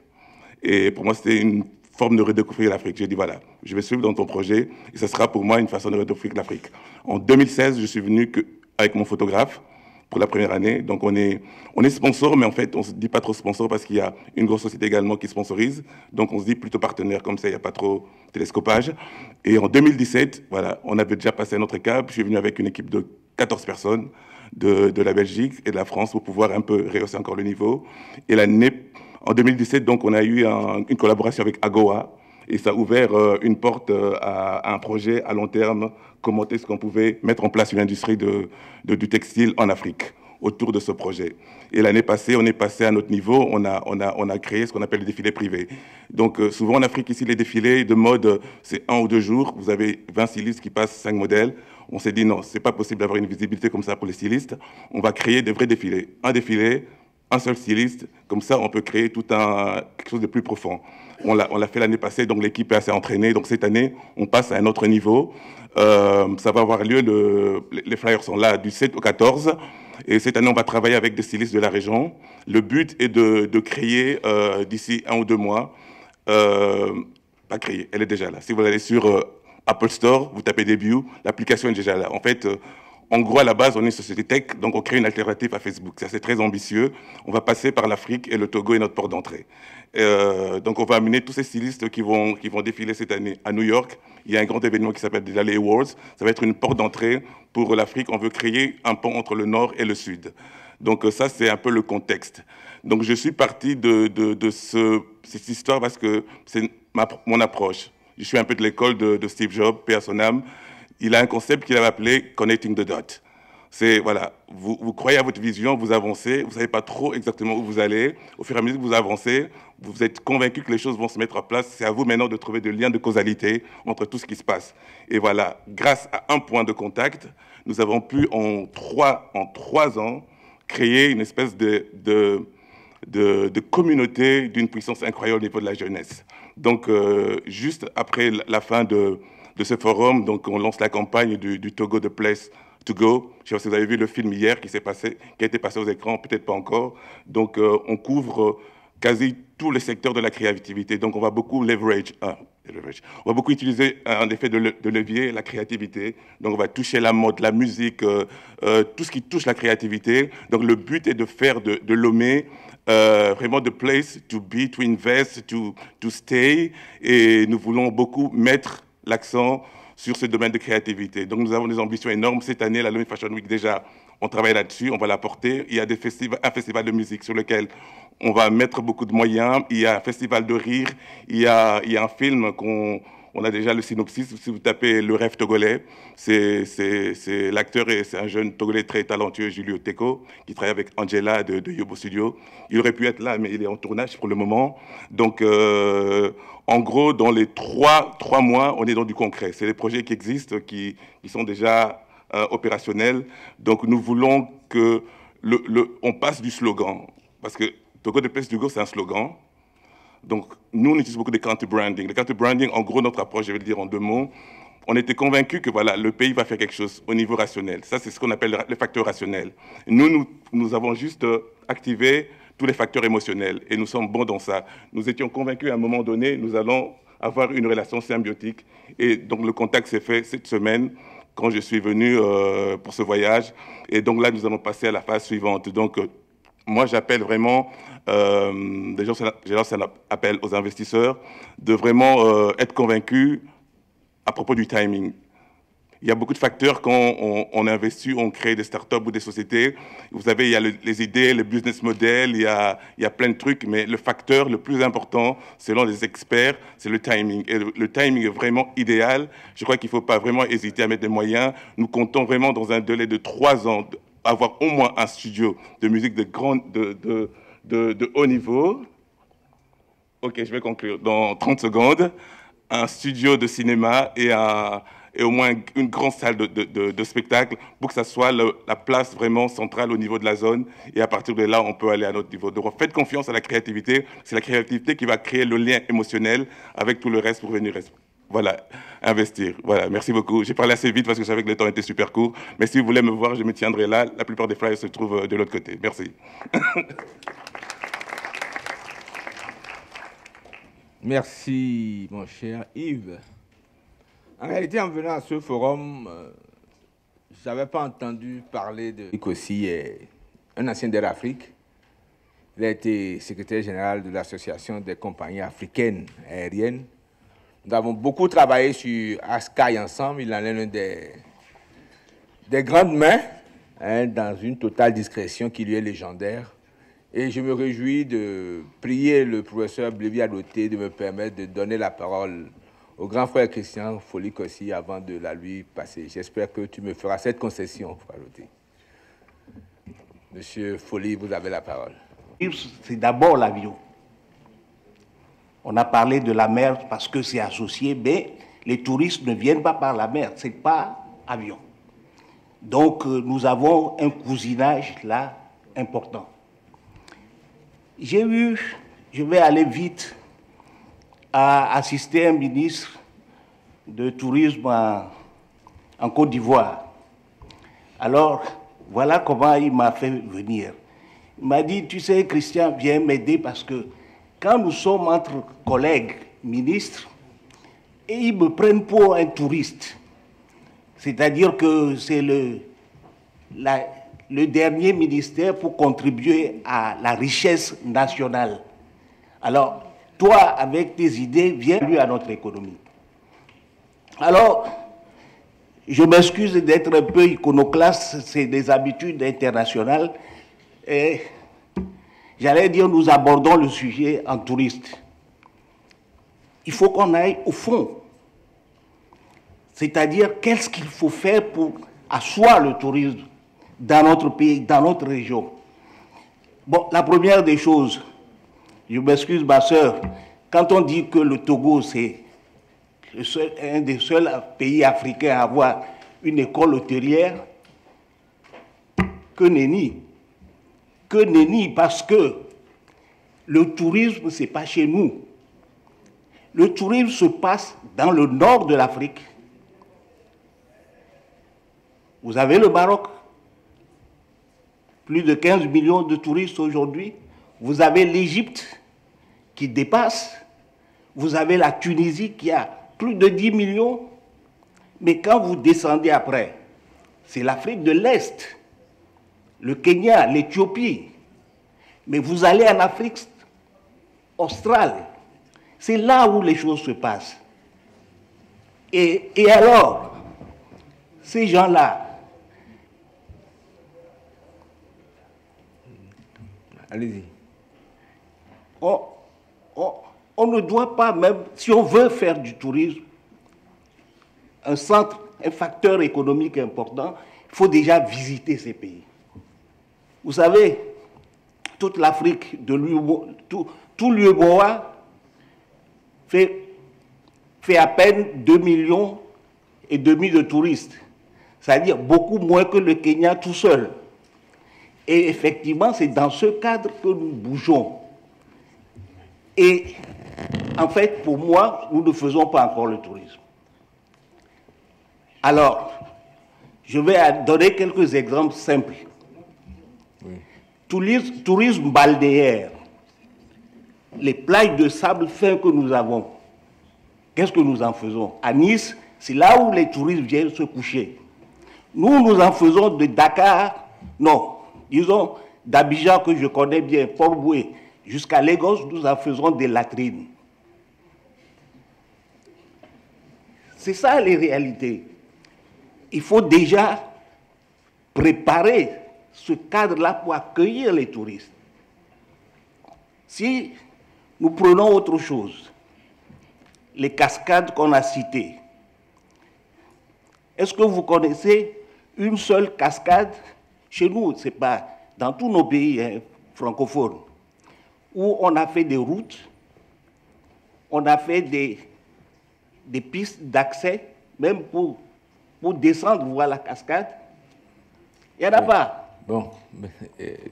Et pour moi, c'était une forme de redécouvrir l'Afrique. J'ai dit, voilà, je vais suivre dans ton projet. Et ça sera pour moi une façon de redécouvrir l'Afrique. En 2016, je suis venu avec mon photographe pour la première année. Donc on est sponsor, mais en fait, on ne se dit pas trop sponsor parce qu'il y a une grosse société également qui sponsorise. Donc on se dit plutôt partenaire, comme ça, il n'y a pas trop de télescopage. Et en 2017, voilà, on avait déjà passé notre cap. Je suis venu avec une équipe de 14 personnes de la Belgique et de la France pour pouvoir un peu rehausser encore le niveau. Et En 2017, donc, on a eu une collaboration avec AGOA et ça a ouvert une porte à un projet à long terme. Comment est-ce qu'on pouvait mettre en place une industrie du textile en Afrique autour de ce projet. Et l'année passée, on est passé à un autre niveau, on a créé ce qu'on appelle les défilés privés. Donc souvent en Afrique, ici, les défilés de mode, c'est 1 ou 2 jours, vous avez 20 stylistes qui passent 5 modèles. On s'est dit non, c'est pas possible d'avoir une visibilité comme ça pour les stylistes, on va créer des vrais défilés. Un défilé, un seul styliste, comme ça on peut créer quelque chose de plus profond. On l'a fait l'année passée, donc l'équipe est assez entraînée, donc cette année, on passe à un autre niveau. Ça va avoir lieu, les flyers sont là du 7 au 14, et cette année, on va travailler avec des stylistes de la région. Le but est de créer, d'ici 1 ou 2 mois, pas créer, elle est déjà là. Si vous allez sur Apple Store, vous tapez Debut, l'application est déjà là. En fait, en gros, à la base, on est une société tech, donc on crée une alternative à Facebook. Ça, c'est très ambitieux. On va passer par l'Afrique et le Togo est notre porte d'entrée. Donc, on va amener tous ces stylistes qui vont défiler cette année à New York. Il y a un grand événement qui s'appelle déjà les Awards. Ça va être une porte d'entrée pour l'Afrique. On veut créer un pont entre le Nord et le Sud. Donc, ça, c'est un peu le contexte. Donc, je suis parti de cette histoire parce que c'est mon approche. Je suis un peu de l'école de Steve Jobs, paix à son âme. Il a un concept qu'il avait appelé « connecting the dots ». C'est, voilà, vous croyez à votre vision, vous avancez, vous ne savez pas trop exactement où vous allez. Au fur et à mesure que vous avancez, vous êtes convaincu que les choses vont se mettre en place. C'est à vous maintenant de trouver des liens de causalité entre tout ce qui se passe. Et voilà, grâce à un point de contact, nous avons pu en 3 ans créer une espèce de communauté d'une puissance incroyable au niveau de la jeunesse. Donc, juste après la fin de ce forum, donc on lance la campagne du Togo The Place to Go. Je ne sais pas si vous avez vu le film hier qui a été passé aux écrans, peut-être pas encore. Donc, on couvre quasi tous les secteurs de la créativité. Donc, on va beaucoup leverage. On va beaucoup utiliser un effet de levier, la créativité. Donc, on va toucher la mode, la musique, tout ce qui touche la créativité. Donc, le but est de faire de Lomé vraiment the place to be, to invest, to stay. Et nous voulons beaucoup mettre l'accent sur ce domaine de créativité. Donc, nous avons des ambitions énormes. Cette année, la Lomé Fashion Week, déjà, on travaille là-dessus, on va la porter. Il y a un festival de musique sur lequel on va mettre beaucoup de moyens. Il y a un festival de rire. Il y a un film on a déjà le synopsis. Si vous tapez Le Rêve Togolais, c'est l'acteur et c'est un jeune Togolais très talentueux, Julio Teko, qui travaille avec Angela de Yobo Studio. Il aurait pu être là, mais il est en tournage pour le moment. Donc, en gros, dans les 3 mois, on est dans du concret. C'est des projets qui existent, qui sont déjà opérationnels. Donc, nous voulons que on passe du slogan, parce que Togo The Place to Go, c'est un slogan. Donc, nous, on utilise beaucoup de counter branding. Le counter branding, en gros, notre approche, je vais le dire en 2 mots, on était convaincus que voilà, le pays va faire quelque chose au niveau rationnel. Ça, c'est ce qu'on appelle le facteur rationnel. Nous avons juste activé tous les facteurs émotionnels et nous sommes bons dans ça. Nous étions convaincus à un moment donné, nous allons avoir une relation symbiotique. Et donc, le contact s'est fait cette semaine quand je suis venu pour ce voyage. Et donc là, nous allons passer à la phase suivante. Donc, moi, j'appelle vraiment, j'ai lancé un appel aux investisseurs de vraiment être convaincus à propos du timing. Il y a beaucoup de facteurs quand on investit, on crée des startups ou des sociétés. Vous savez, il y a les idées, le business model, il y a plein de trucs, mais le facteur le plus important, selon les experts, c'est le timing. Et le timing est vraiment idéal. Je crois qu'il ne faut pas vraiment hésiter à mettre des moyens. Nous comptons vraiment dans un délai de 3 ans avoir au moins un studio de musique de haut niveau. Ok, je vais conclure dans 30 secondes. Un studio de cinéma et au moins une grande salle de spectacle pour que ça soit la place vraiment centrale au niveau de la zone. Et à partir de là, on peut aller à notre niveau. Donc, faites confiance à la créativité. C'est la créativité qui va créer le lien émotionnel avec tout le reste pour venir voilà, investir. Voilà, merci beaucoup. J'ai parlé assez vite parce que je savais que le temps était super court. Mais si vous voulez me voir, je me tiendrai là. La plupart des flyers se trouvent de l'autre côté. Merci. Merci, mon cher Yves. En réalité, en venant à ce forum, je n'avais pas entendu parler de Yves aussi, un ancien d'Air Afrique. Il a été secrétaire général de l'Association des compagnies africaines aériennes. Nous avons beaucoup travaillé sur Askai ensemble. Il en est l'un des grandes mains, hein, dans une totale discrétion qui lui est légendaire. Et je me réjouis de prier le professeur Blévy Adoté de me permettre de donner la parole au grand frère Christian Folic aussi avant de la lui passer. J'espère que tu me feras cette concession, frère Adoté. Monsieur Folic, vous avez la parole. C'est d'abord l'avion. On a parlé de la mer parce que c'est associé, mais les touristes ne viennent pas par la mer, ce n'est pas avion. Donc nous avons un cousinage là important. Je vais aller vite, à assister un ministre de tourisme en Côte d'Ivoire. Alors, voilà comment il m'a fait venir. Il m'a dit, tu sais, Christian, viens m'aider parce que quand nous sommes entre collègues ministres, et ils me prennent pour un touriste, c'est-à-dire que c'est le dernier ministère pour contribuer à la richesse nationale. Alors, toi, avec tes idées, viens lui à notre économie. Alors, je m'excuse d'être un peu iconoclaste, c'est des habitudes internationales. Et j'allais dire, nous abordons le sujet en touriste. Il faut qu'on aille au fond. C'est-à-dire, qu'est-ce qu'il faut faire pour asseoir le tourisme dans notre pays, dans notre région. Bon, la première des choses, je m'excuse ma soeur, quand on dit que le Togo, c'est un des seuls pays africains à avoir une école hôtelière, que nenni. Que nenni, parce que le tourisme, ce n'est pas chez nous. Le tourisme se passe dans le nord de l'Afrique. Vous avez le Maroc, plus de 15 millions de touristes aujourd'hui. Vous avez l'Égypte qui dépasse. Vous avez la Tunisie qui a plus de 10 millions. Mais quand vous descendez après, c'est l'Afrique de l'Est, le Kenya, l'Éthiopie. Mais vous allez en Afrique australe. C'est là où les choses se passent. Et alors, ces gens-là, allez-y. On ne doit pas, même si on veut faire du tourisme, un centre, un facteur économique important, il faut déjà visiter ces pays. Vous savez, toute l'Afrique, tout l'UEMOA fait à peine 2,5 millions de touristes. C'est-à-dire beaucoup moins que le Kenya tout seul. Et effectivement, c'est dans ce cadre que nous bougeons. Et en fait, pour moi, nous ne faisons pas encore le tourisme. Alors, je vais donner quelques exemples simples. Oui. Tourisme balnéaire. Les plages de sable fin que nous avons, qu'est-ce que nous en faisons? À Nice, c'est là où les touristes viennent se coucher. Nous en faisons de Dakar, non, disons d'Abidjan que je connais bien, Port-Boué, jusqu'à Lagos, nous en faisons des latrines. C'est ça les réalités. Il faut déjà préparer ce cadre-là pour accueillir les touristes. Si nous prenons autre chose, les cascades qu'on a citées, est-ce que vous connaissez une seule cascade chez nous? Ce n'est pas dans tous nos pays francophones, où on a fait des routes, on a fait des pistes d'accès, même pour descendre voir la cascade. Il n'y en a pas. Bon,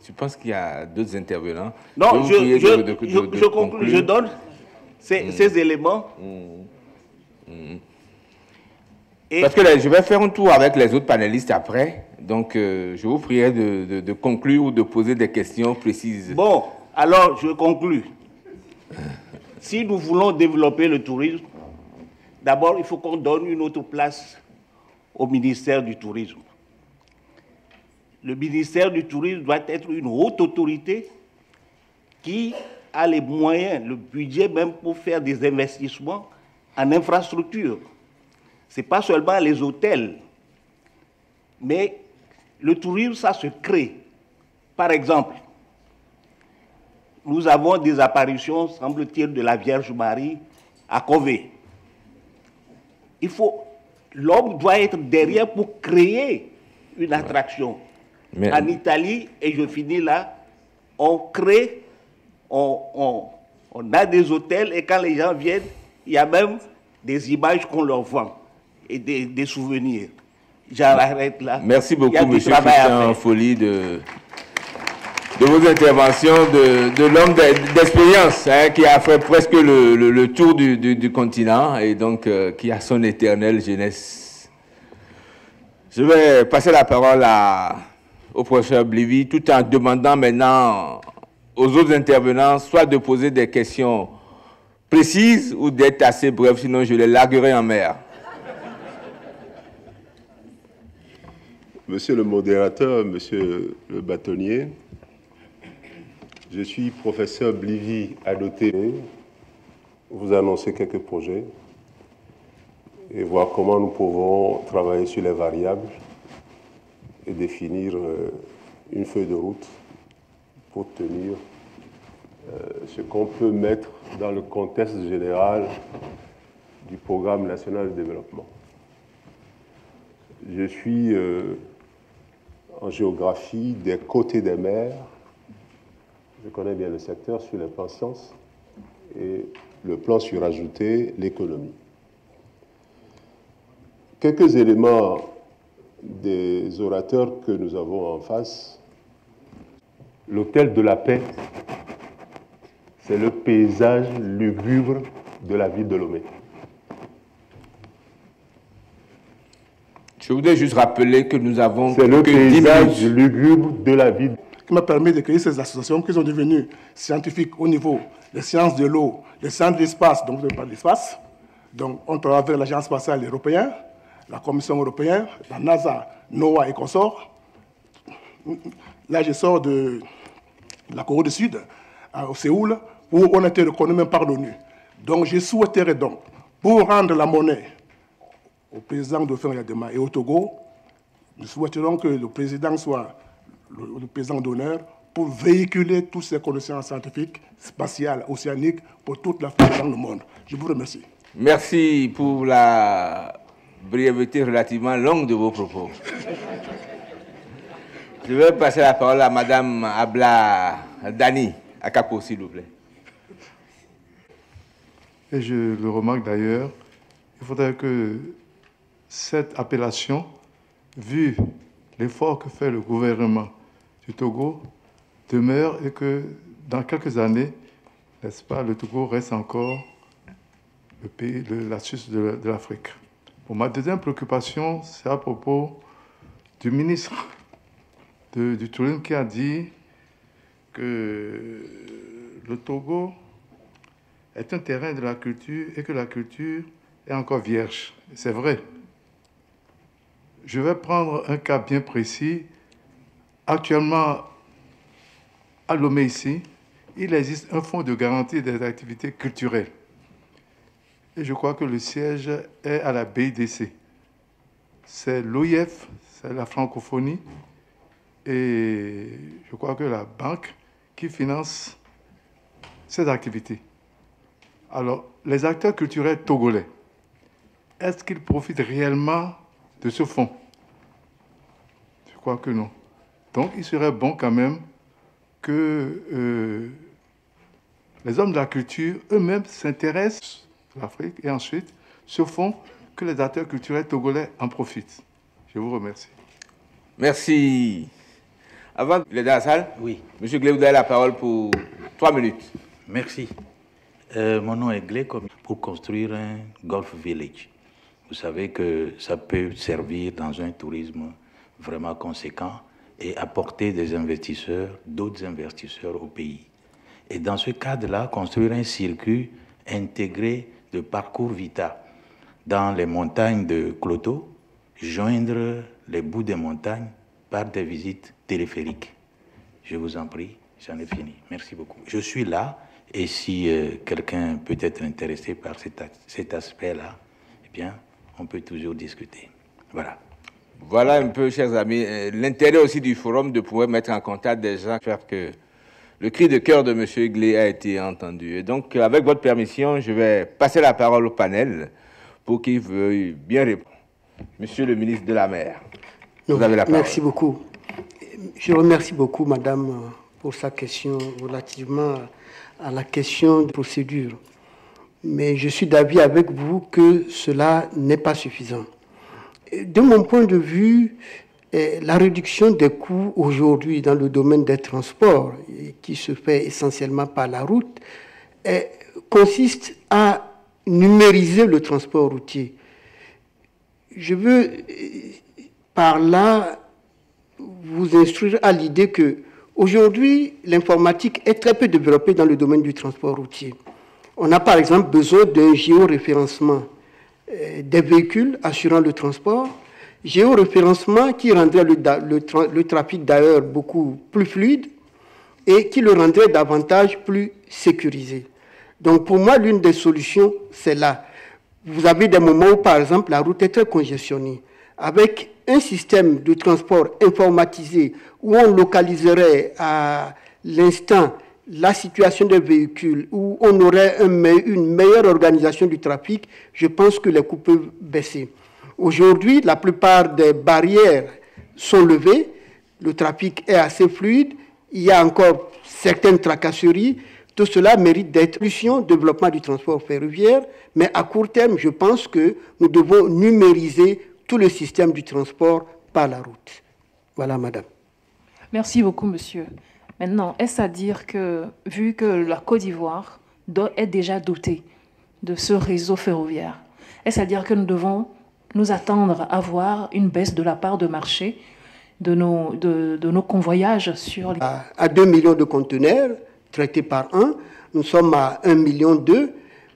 tu penses qu'il y a d'autres intervenants? Non, je conclue, je donne ces éléments. Parce que je vais faire un tour avec les autres panélistes après. Donc, je vous prierai de conclure ou de poser des questions précises. Bon, alors je conclue. Si nous voulons développer le tourisme, d'abord, il faut qu'on donne une autre place au ministère du Tourisme. Le ministère du Tourisme doit être une haute autorité qui a les moyens, le budget même pour faire des investissements en infrastructure. Ce n'est pas seulement les hôtels, mais le tourisme, ça se crée. Par exemple, nous avons des apparitions, semble-t-il, de la Vierge Marie à Cové. L'homme doit être derrière pour créer une attraction. Mais... En Italie, et je finis là, on crée, on a des hôtels et quand les gens viennent, il y a même des images qu'on leur vend et des souvenirs. J'arrête là. Merci beaucoup, M. Christian Folly, de vos interventions, de l'homme d'expérience qui a fait presque le tour du continent et donc qui a son éternelle jeunesse. Je vais passer la parole au professeur Blivy tout en demandant maintenant aux autres intervenants soit de poser des questions précises ou d'être assez brefs, sinon je les larguerai en mer. Monsieur le modérateur, monsieur le bâtonnier, je suis professeur Blivy Adoté. Vous annoncer quelques projets et voir comment nous pouvons travailler sur les variables et définir une feuille de route pour tenir ce qu'on peut mettre dans le contexte général du programme national de développement. Je suis en géographie des côtés des mers. Je connais bien le secteur sur les plans sciences et le plan surajouté, l'économie. Quelques éléments des orateurs que nous avons en face. L'hôtel de la paix, c'est le paysage lugubre de la ville de Lomé. Je voudrais juste rappeler que nous avons... C'est le paysage lugubre de la ville. Qui m'a permis de créer ces associations qui sont devenues scientifiques au niveau des sciences de l'eau, des sciences de l'espace, donc je ne parle de l'espace. Donc on travaille avec l'Agence spatiale européenne, la Commission européenne, la NASA, NOAA et consorts. Là, je sors de la Corée du Sud, au Séoul, où on a été reconnu même par l'ONU. Donc je souhaiterais donc, pour rendre la monnaie au président Dauphin Yadema et au Togo, nous souhaiterons que le président soit le président d'honneur pour véhiculer toutes ces connaissances scientifiques, spatiales, océaniques pour toute l'Afrique dans le monde. Je vous remercie. Merci pour la brièveté relativement longue de vos propos. Je vais passer la parole à Madame Abla Dani Akapo, s'il vous plaît. Et je le remarque d'ailleurs, il faudrait que cette appellation, vu l'effort que fait le gouvernement du Togo, demeure et que dans quelques années, n'est-ce pas, le Togo reste encore le pays, la Suisse de l'Afrique. Bon, ma deuxième préoccupation, c'est à propos du ministre du Tourisme qui a dit que le Togo est un terrain de la culture et que la culture est encore vierge. C'est vrai. Je vais prendre un cas bien précis. Actuellement, à Lomé ici, il existe un fonds de garantie des activités culturelles. Et je crois que le siège est à la BIDC. C'est l'OIF, c'est la francophonie, et je crois que la banque qui finance ces activités. Alors, les acteurs culturels togolais, est-ce qu'ils profitent réellement de ce fonds? Je crois que non. Donc, il serait bon quand même que les hommes de la culture eux-mêmes s'intéressent à l'Afrique et ensuite, ce fonds, que les acteurs culturels togolais en profitent. Je vous remercie. Merci. Avant de dans la salle, oui. M. Glé, vous avez la parole pour 3 minutes. Merci. Mon nom est Glé, pour construire un Golf Village. Vous savez que ça peut servir dans un tourisme vraiment conséquent et apporter des investisseurs, d'autres investisseurs au pays. Et dans ce cadre-là, construire un circuit intégré de parcours Vita dans les montagnes de Cloto, joindre les bouts des montagnes par des visites téléphériques. Je vous en prie, j'en ai fini. Merci beaucoup. Je suis là et si quelqu'un peut être intéressé par cet aspect-là, eh bien, on peut toujours discuter. Voilà. Voilà un peu, chers amis, l'intérêt aussi du forum de pouvoir mettre en contact des gens, faire que Le cri de cœur de M. Eglé a été entendu. Et donc, avec votre permission, je vais passer la parole au panel pour qu'il veuille bien répondre. Monsieur le ministre de la Mer, vous avez la parole. Merci beaucoup. Je remercie beaucoup, madame, pour sa question relativement à la question de procédure. Mais je suis d'avis avec vous que cela n'est pas suffisant. De mon point de vue, la réduction des coûts aujourd'hui dans le domaine des transports, qui se fait essentiellement par la route, consiste à numériser le transport routier. Je veux par là vous instruire à l'idée que aujourd'hui, l'informatique est très peu développée dans le domaine du transport routier. On a par exemple besoin d'un géoréférencement des véhicules assurant le transport, géoréférencement qui rendrait le trafic d'ailleurs beaucoup plus fluide et qui le rendrait davantage plus sécurisé. Donc pour moi, l'une des solutions, c'est là. Vous avez des moments où, par exemple, la route est très congestionnée. Avec un système de transport informatisé où on localiserait à l'instant la situation des véhicules, où on aurait une meilleure organisation du trafic, je pense que les coûts peuvent baisser. Aujourd'hui, la plupart des barrières sont levées, le trafic est assez fluide, il y a encore certaines tracasseries. Tout cela mérite d'être solution, développement du transport ferroviaire, mais à court terme, je pense que nous devons numériser tout le système du transport par la route. Voilà, madame. Merci beaucoup, monsieur. Maintenant, est-ce à dire que, vu que la Côte d'Ivoire est déjà dotée de ce réseau ferroviaire, est-ce à dire que nous devons nous attendre à voir une baisse de la part de marché de nos convoyages sur les... À 2 millions de conteneurs traités par an, nous sommes à 1,2 million.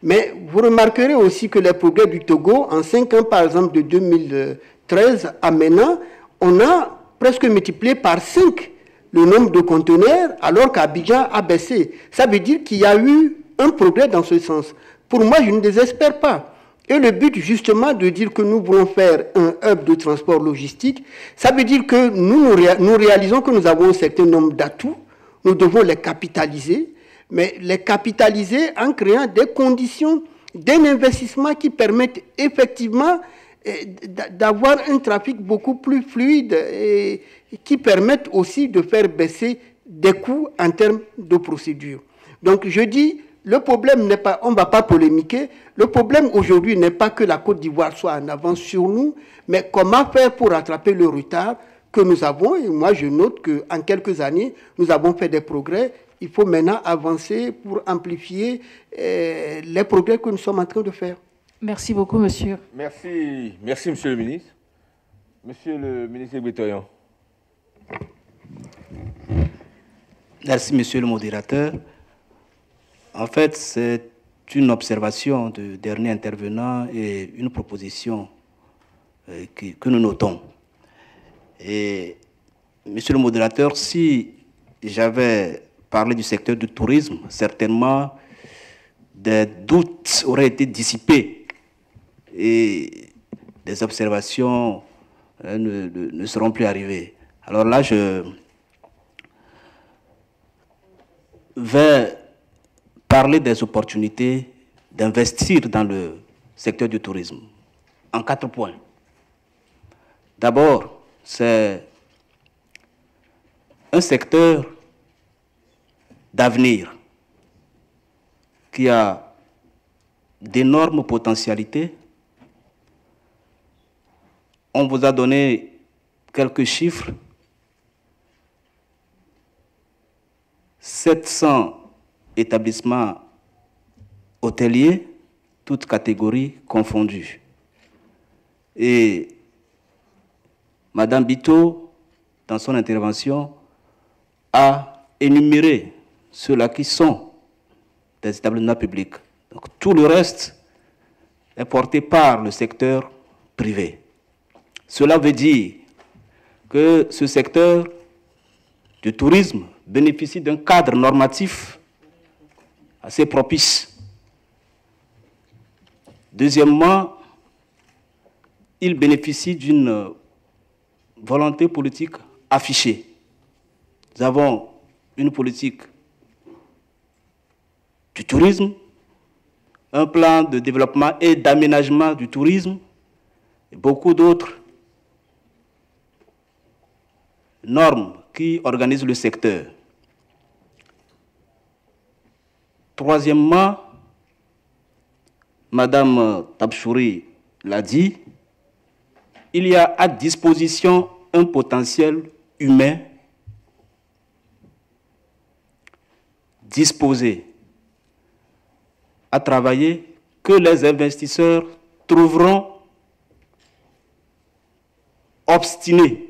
Mais vous remarquerez aussi que les progrès du Togo, en 5 ans par exemple de 2013 à maintenant, on a presque multiplié par 5 le nombre de conteneurs alors qu'Abidjan a baissé. Ça veut dire qu'il y a eu un progrès dans ce sens. Pour moi, je ne désespère pas. Et le but justement de dire que nous voulons faire un hub de transport logistique, ça veut dire que nous réalisons que nous avons un certain nombre d'atouts, nous devons les capitaliser, mais les capitaliser en créant des conditions d'un investissement qui permettent effectivement d'avoir un trafic beaucoup plus fluide et qui permettent aussi de faire baisser des coûts en termes de procédure. Donc je dis, le problème n'est pas, on ne va pas polémiquer, le problème aujourd'hui n'est pas que la Côte d'Ivoire soit en avance sur nous, mais comment faire pour rattraper le retard que nous avons. Et moi je note qu'en quelques années, nous avons fait des progrès. Il faut maintenant avancer pour amplifier les progrès que nous sommes en train de faire. Merci beaucoup, monsieur. Merci, monsieur le ministre. Monsieur le ministre Egbetoyan. Merci, monsieur le modérateur. En fait, c'est une observation du dernier intervenant et une proposition que nous notons. Et, monsieur le modérateur, si j'avais parlé du secteur du tourisme, certainement des doutes auraient été dissipés et des observations ne seront plus arrivées. Alors là, je vais parler des opportunités d'investir dans le secteur du tourisme en 4 points. D'abord, c'est un secteur d'avenir qui a d'énormes potentialités. On vous a donné quelques chiffres. 700 établissements hôteliers, toutes catégories confondues. Et Madame Bito, dans son intervention, a énuméré ceux-là qui sont des établissements publics. Donc, tout le reste est porté par le secteur privé. Cela veut dire que ce secteur du tourisme bénéficie d'un cadre normatif assez propice. Deuxièmement, il bénéficie d'une volonté politique affichée. Nous avons une politique du tourisme, un plan de développement et d'aménagement du tourisme, et beaucoup d'autres normes qui organisent le secteur. Troisièmement, Madame Tabchouri l'a dit, il y a à disposition un potentiel humain disposé à travailler que les investisseurs trouveront obstinés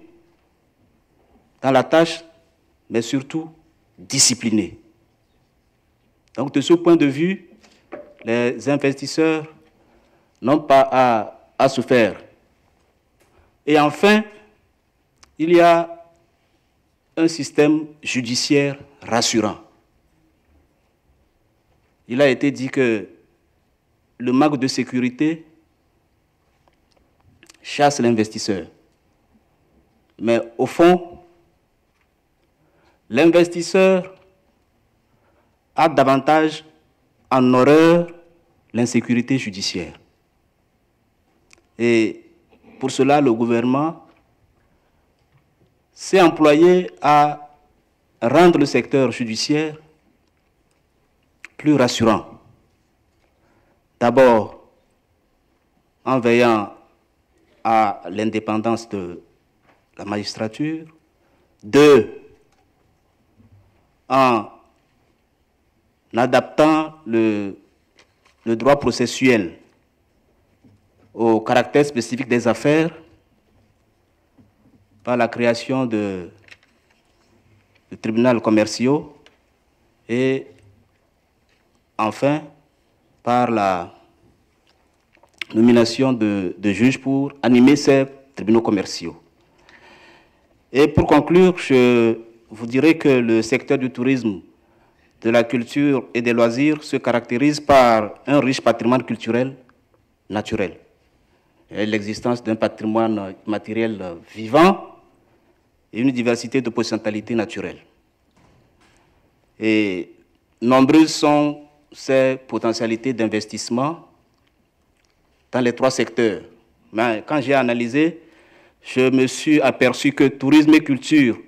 dans la tâche, mais surtout disciplinés. Donc, de ce point de vue, les investisseurs n'ont pas à se faire. Et enfin, il y a un système judiciaire rassurant. Il a été dit que le manque de sécurité chasse l'investisseur. Mais au fond, l'investisseur a davantage en horreur l'insécurité judiciaire. Et pour cela, le gouvernement s'est employé à rendre le secteur judiciaire plus rassurant. D'abord, en veillant à l'indépendance de la magistrature. Deux, en adaptant le droit processuel au caractère spécifique des affaires par la création de tribunaux commerciaux et enfin par la nomination de juges pour animer ces tribunaux commerciaux. Et pour conclure, je vous dirais que le secteur du tourisme, de la culture et des loisirs se caractérise par un riche patrimoine culturel naturel et l'existence d'un patrimoine matériel vivant et une diversité de potentialités naturelles. Et nombreuses sont ces potentialités d'investissement dans les trois secteurs. Mais quand j'ai analysé, je me suis aperçu que tourisme et culture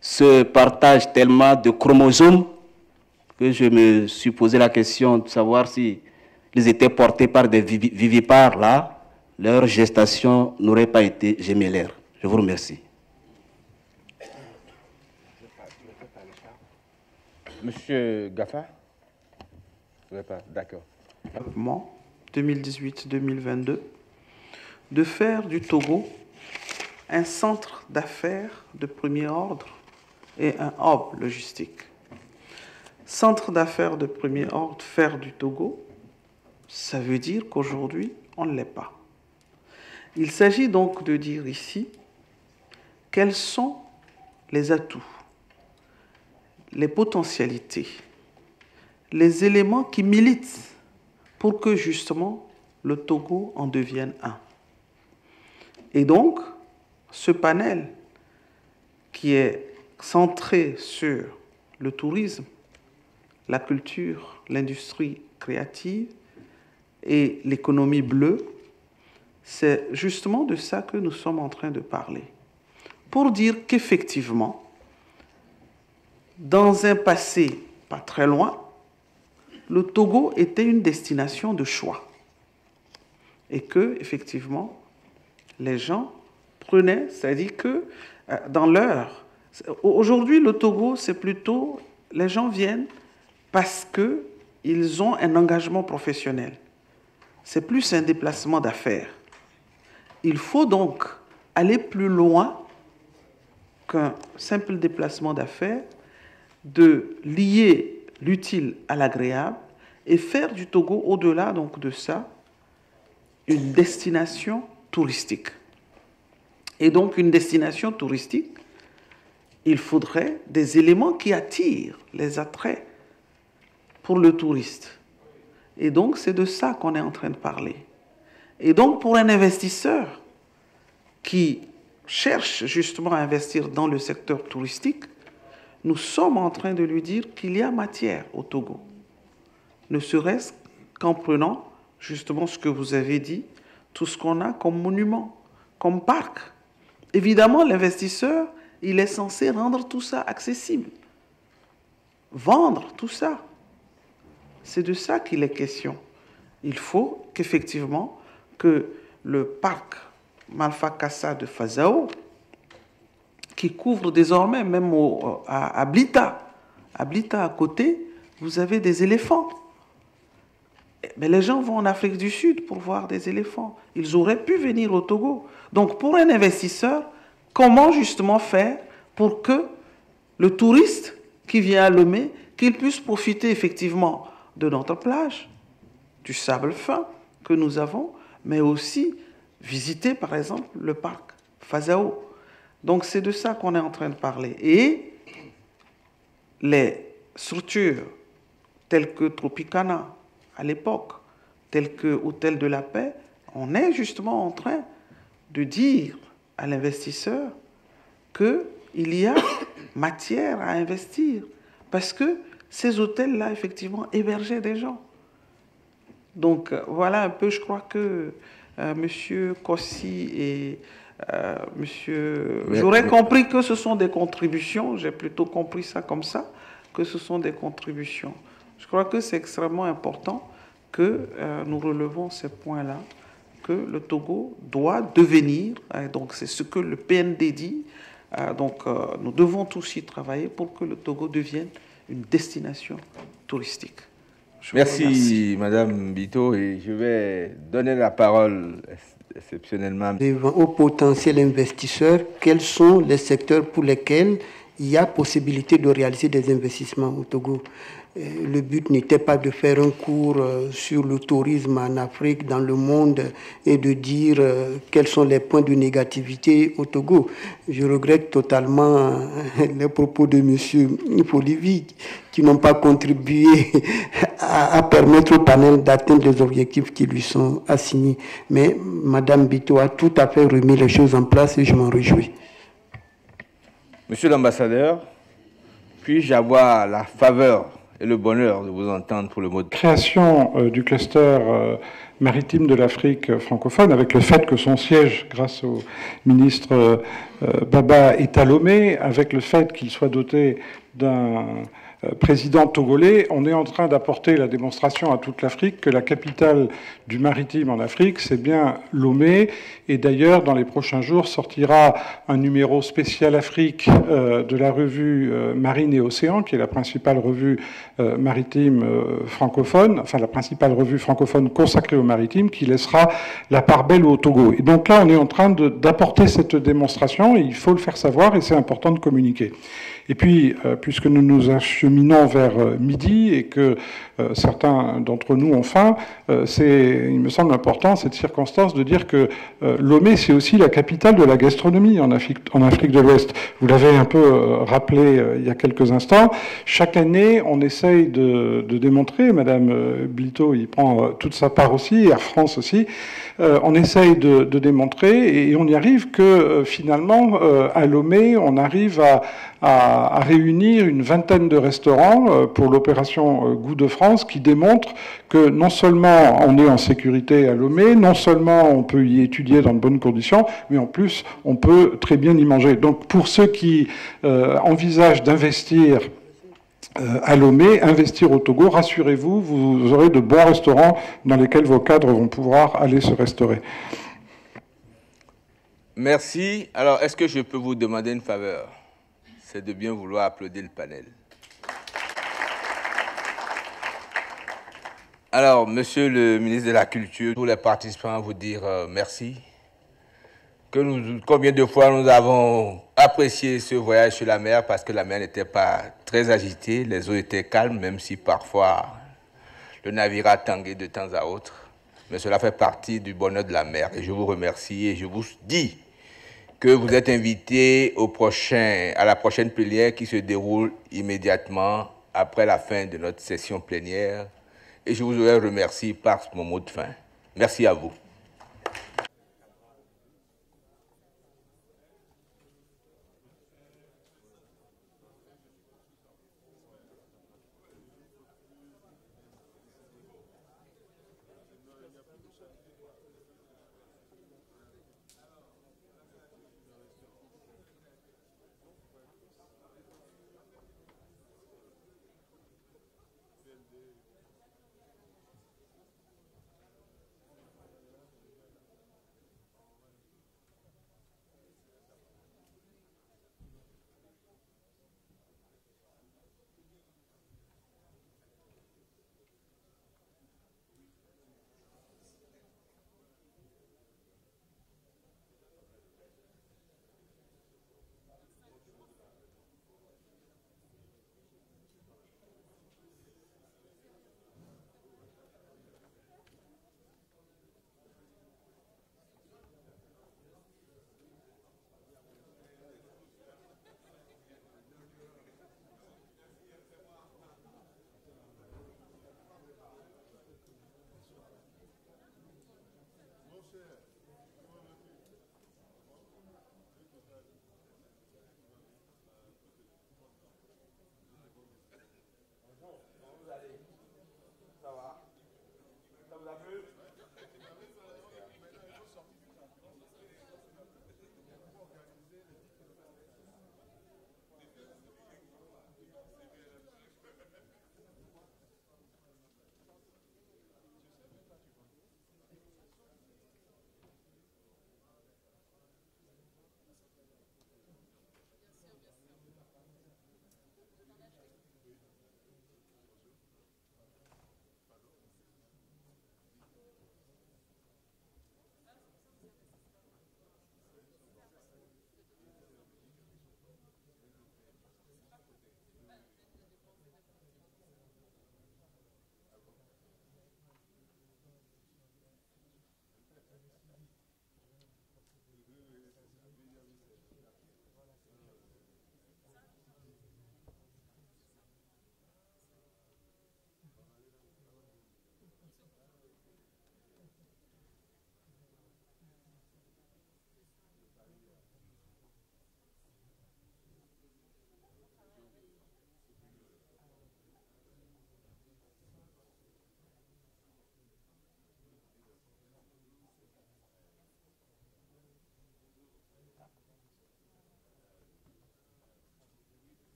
se partagent tellement de chromosomes que je me suis posé la question de savoir si ils étaient portés par des vivipares là, leur gestation n'aurait pas été gémellaire. Je vous remercie. Monsieur Gaffa? D'accord. 2018-2022, de faire du Togo un centre d'affaires de premier ordre et un hub logistique. Centre d'affaires de premier ordre, faire du Togo, ça veut dire qu'aujourd'hui, on ne l'est pas. Il s'agit donc de dire ici quels sont les atouts, les potentialités, les éléments qui militent pour que justement le Togo en devienne un. Et donc, ce panel qui est centré sur le tourisme, la culture, l'industrie créative et l'économie bleue, c'est justement de ça que nous sommes en train de parler. Pour dire qu'effectivement, dans un passé pas très loin, le Togo était une destination de choix. Et que, effectivement, les gens prenaient, c'est-à-dire que dans leur... Aujourd'hui, le Togo, c'est plutôt... Les gens viennent parce qu'ils ont un engagement professionnel. C'est plus un déplacement d'affaires. Il faut donc aller plus loin qu'un simple déplacement d'affaires, de lier l'utile à l'agréable et faire du Togo, au-delà donc de ça, une destination touristique. Et donc, une destination touristique, il faudrait des éléments qui attirent les attraits pour le touriste. Et donc, c'est de ça qu'on est en train de parler. Et donc, pour un investisseur qui cherche justement à investir dans le secteur touristique, nous sommes en train de lui dire qu'il y a matière au Togo. ne serait-ce qu'en prenant justement ce que vous avez dit, tout ce qu'on a comme monument, comme parc. Évidemment, l'investisseur, il est censé rendre tout ça accessible, vendre tout ça. C'est de ça qu'il est question. Il faut qu'effectivement, que le parc Malfa Kassa de Fazao, qui couvre désormais même à Blita à côté, vous avez des éléphants. Mais les gens vont en Afrique du Sud pour voir des éléphants. Ils auraient pu venir au Togo. Donc pour un investisseur, comment justement faire pour que le touriste qui vient à Lomé, qu'il puisse profiter effectivement de notre plage, du sable fin que nous avons, mais aussi visiter par exemple le parc Fazao. Donc c'est de ça qu'on est en train de parler. Et les structures telles que Tropicana à l'époque, telles que Hôtel de la Paix, on est justement en train de dire à l'investisseur qu'il y a matière à investir. Parce que ces hôtels-là, effectivement, hébergeaient des gens. Donc voilà un peu, je crois que M. Kossi et Monsieur... J'aurais compris que ce sont des contributions, j'ai plutôt compris ça comme ça, que ce sont des contributions. Je crois que c'est extrêmement important que nous relevons ces points-là, que le Togo doit devenir, donc c'est ce que le PND dit, donc nous devons tous y travailler pour que le Togo devienne une destination touristique. Merci Madame Bito, et je vais donner la parole exceptionnellement aux potentiels investisseurs. Quels sont les secteurs pour lesquels il y a possibilité de réaliser des investissements au Togo? Le but n'était pas de faire un cours sur le tourisme en Afrique, dans le monde, et de dire quels sont les points de négativité au Togo. Je regrette totalement les propos de M. Folivi, qui n'ont pas contribué à permettre au panel d'atteindre les objectifs qui lui sont assignés. Mais Mme Bito a tout à fait remis les choses en place et je m'en réjouis. Monsieur l'ambassadeur, puis-je avoir la faveur et le bonheur de vous entendre pour le mot de création du cluster maritime de l'Afrique francophone, avec le fait que son siège, grâce au ministre Baba, est à Lomé, avec le fait qu'il soit doté d'un président togolais, on est en train d'apporter la démonstration à toute l'Afrique que la capitale du maritime en Afrique, c'est bien Lomé. Et d'ailleurs, dans les prochains jours, sortira un numéro spécial Afrique de la revue Marine et Océan, qui est la principale revue maritime francophone, enfin la principale revue francophone consacrée au maritime, qui laissera la part belle au Togo. Et donc là, on est en train d'apporter cette démonstration, et il faut le faire savoir, et c'est important de communiquer. Et puis, puisque nous nous acheminons vers midi et que certains d'entre nous ont faim, il me semble important, cette circonstance, de dire que Lomé, c'est aussi la capitale de la gastronomie en Afrique de l'Ouest. Vous l'avez un peu rappelé il y a quelques instants. Chaque année, on essaye de démontrer, Madame Blito y prend toute sa part aussi, Air France aussi, on essaye de démontrer, et on y arrive que finalement, à Lomé, on arrive à réunir une vingtaine de restaurants pour l'opération Goût de France, qui démontre que non seulement on est en sécurité à Lomé, non seulement on peut y étudier dans de bonnes conditions, mais en plus on peut très bien y manger. Donc pour ceux qui envisagent d'investir à Lomé, investir au Togo, rassurez-vous, vous aurez de bons restaurants dans lesquels vos cadres vont pouvoir aller se restaurer. Merci. Alors, est-ce que je peux vous demander une faveur? C'est de bien vouloir applaudir le panel. Alors, Monsieur le ministre de la Culture, tous les participants, vous dire merci. Combien de fois nous avons apprécié ce voyage sur la mer, parce que la mer n'était pas très agitée, les eaux étaient calmes, même si parfois le navire a tangué de temps à autre. Mais cela fait partie du bonheur de la mer. Et je vous remercie et je vous dis que vous êtes invité à la prochaine plénière qui se déroule immédiatement après la fin de notre session plénière. Et je vous remercie par mon mot de fin. Merci à vous.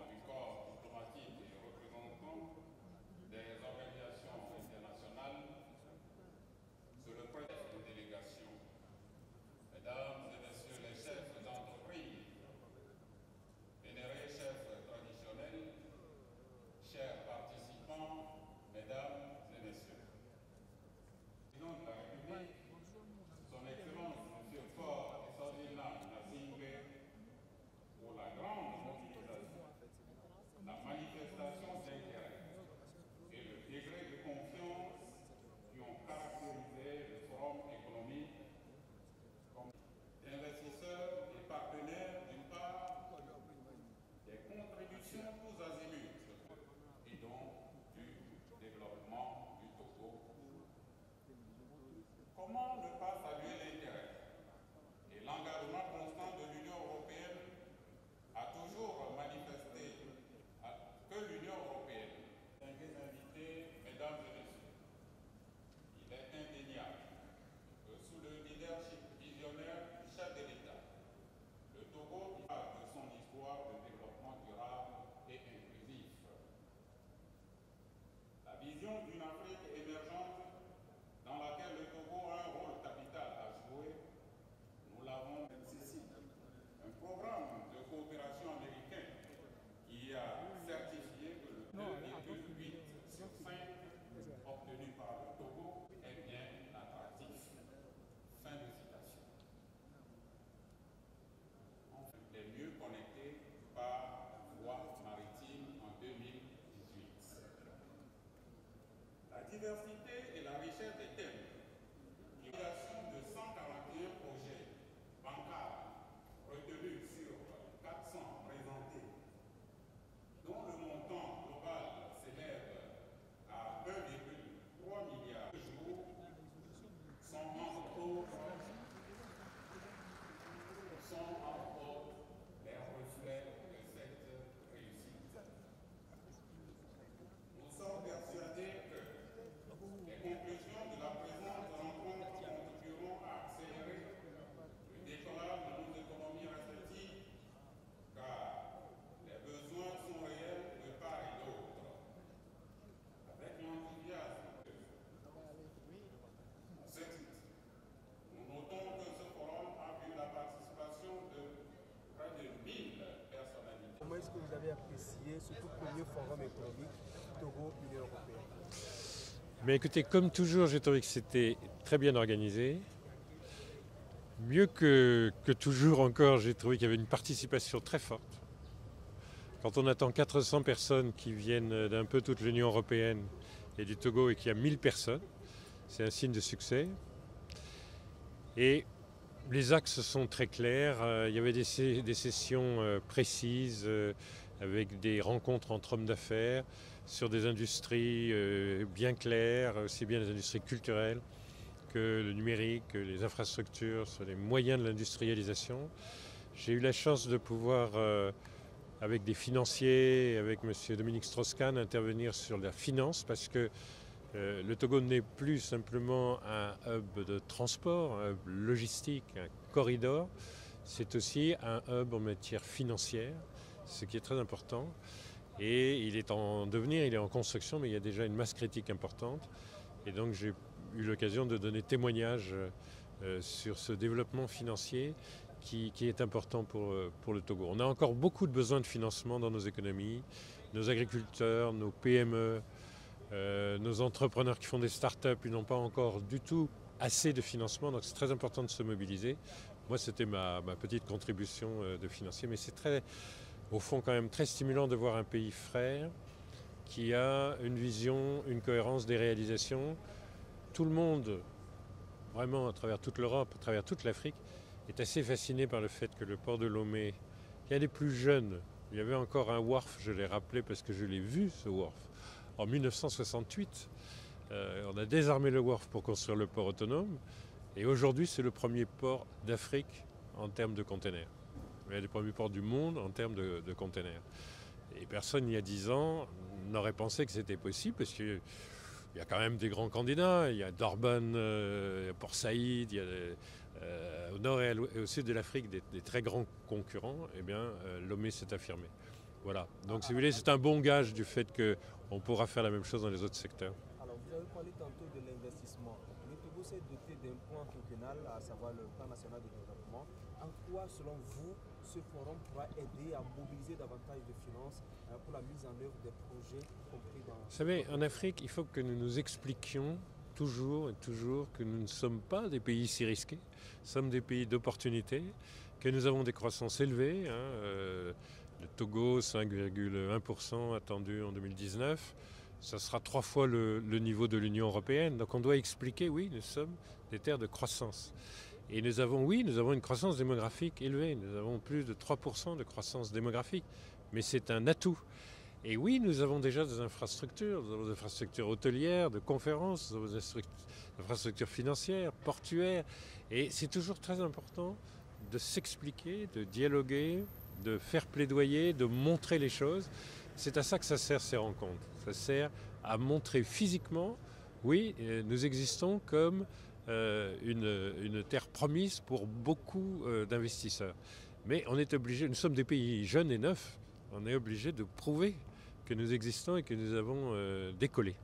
du corps diplomatique et avez apprécié ce tout premier forum économique Togo-Union européenne? Mais écoutez, comme toujours, j'ai trouvé que c'était très bien organisé. Mieux que toujours encore, j'ai trouvé qu'il y avait une participation très forte. Quand on attend 400 personnes qui viennent d'un peu toute l'Union européenne et du Togo et qu'il y a 1000 personnes, c'est un signe de succès. Et les axes sont très clairs. Il y avait des sessions précises avec des rencontres entre hommes d'affaires sur des industries bien claires, aussi bien les industries culturelles que le numérique, que les infrastructures, sur les moyens de l'industrialisation. J'ai eu la chance de pouvoir, avec des financiers, avec M. Dominique Strauss-Kahn, intervenir sur la finance parce que le Togo n'est plus simplement un hub de transport, un hub logistique, un corridor. C'est aussi un hub en matière financière, ce qui est très important. Et il est en devenir, il est en construction, mais il y a déjà une masse critique importante. Et donc j'ai eu l'occasion de donner témoignage sur ce développement financier qui est important pour le Togo. On a encore beaucoup de besoins de financement dans nos économies, nos agriculteurs, nos PME, nos entrepreneurs qui font des start-up, ils n'ont pas encore du tout assez de financement, donc c'est très important de se mobiliser. Moi, c'était ma petite contribution de financier, mais c'est très, au fond, quand même très stimulant de voir un pays frère qui a une vision, une cohérence des réalisations. Tout le monde, vraiment à travers toute l'Europe, à travers toute l'Afrique, est assez fasciné par le fait que le port de Lomé, il y a des plus jeunes, il y avait encore un wharf, je l'ai rappelé parce que je l'ai vu, ce wharf. En 1968, on a désarmé le wharf pour construire le port autonome. Et aujourd'hui, c'est le premier port d'Afrique en termes de containers. Il y a les premiers ports du monde en termes de containers. Et personne, il y a 10 ans, n'aurait pensé que c'était possible parce qu'il y a quand même des grands candidats. Il y a Durban, Port Saïd, il y a au nord et au sud de l'Afrique des très grands concurrents. Eh bien, Lomé s'est affirmé. Voilà. Donc, si vous voulez, c'est un bon gage du fait qu'on pourra faire la même chose dans les autres secteurs. Alors, vous avez parlé tantôt de l'investissement. Le Togo s'est doté d'un plan quinquennal, à savoir le plan national de développement. En quoi, selon vous, ce forum pourra aider à mobiliser davantage de finances pour la mise en œuvre des projets compris dans... Vous savez, en Afrique, il faut que nous nous expliquions toujours et toujours que nous ne sommes pas des pays si risqués. Nous sommes des pays d'opportunités, que nous avons des croissances élevées. Le Togo, 5,1% attendu en 2019. Ça sera 3 fois le niveau de l'Union européenne. Donc on doit expliquer, oui, nous sommes des terres de croissance. Et nous avons une croissance démographique élevée. Nous avons plus de 3% de croissance démographique. Mais c'est un atout. Et oui, nous avons déjà des infrastructures. Nous avons des infrastructures hôtelières, de conférences, nous avons des infrastructures financières, portuaires. Et c'est toujours très important de s'expliquer, de dialoguer, de faire plaidoyer, de montrer les choses. C'est à ça que ça sert ces rencontres. Ça sert à montrer physiquement, oui, nous existons comme une terre promise pour beaucoup d'investisseurs. Mais on est obligé, nous sommes des pays jeunes et neufs, on est obligé de prouver que nous existons et que nous avons décollé.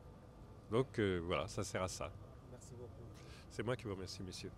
Donc voilà, ça sert à ça. Merci beaucoup. C'est moi qui vous remercie, messieurs.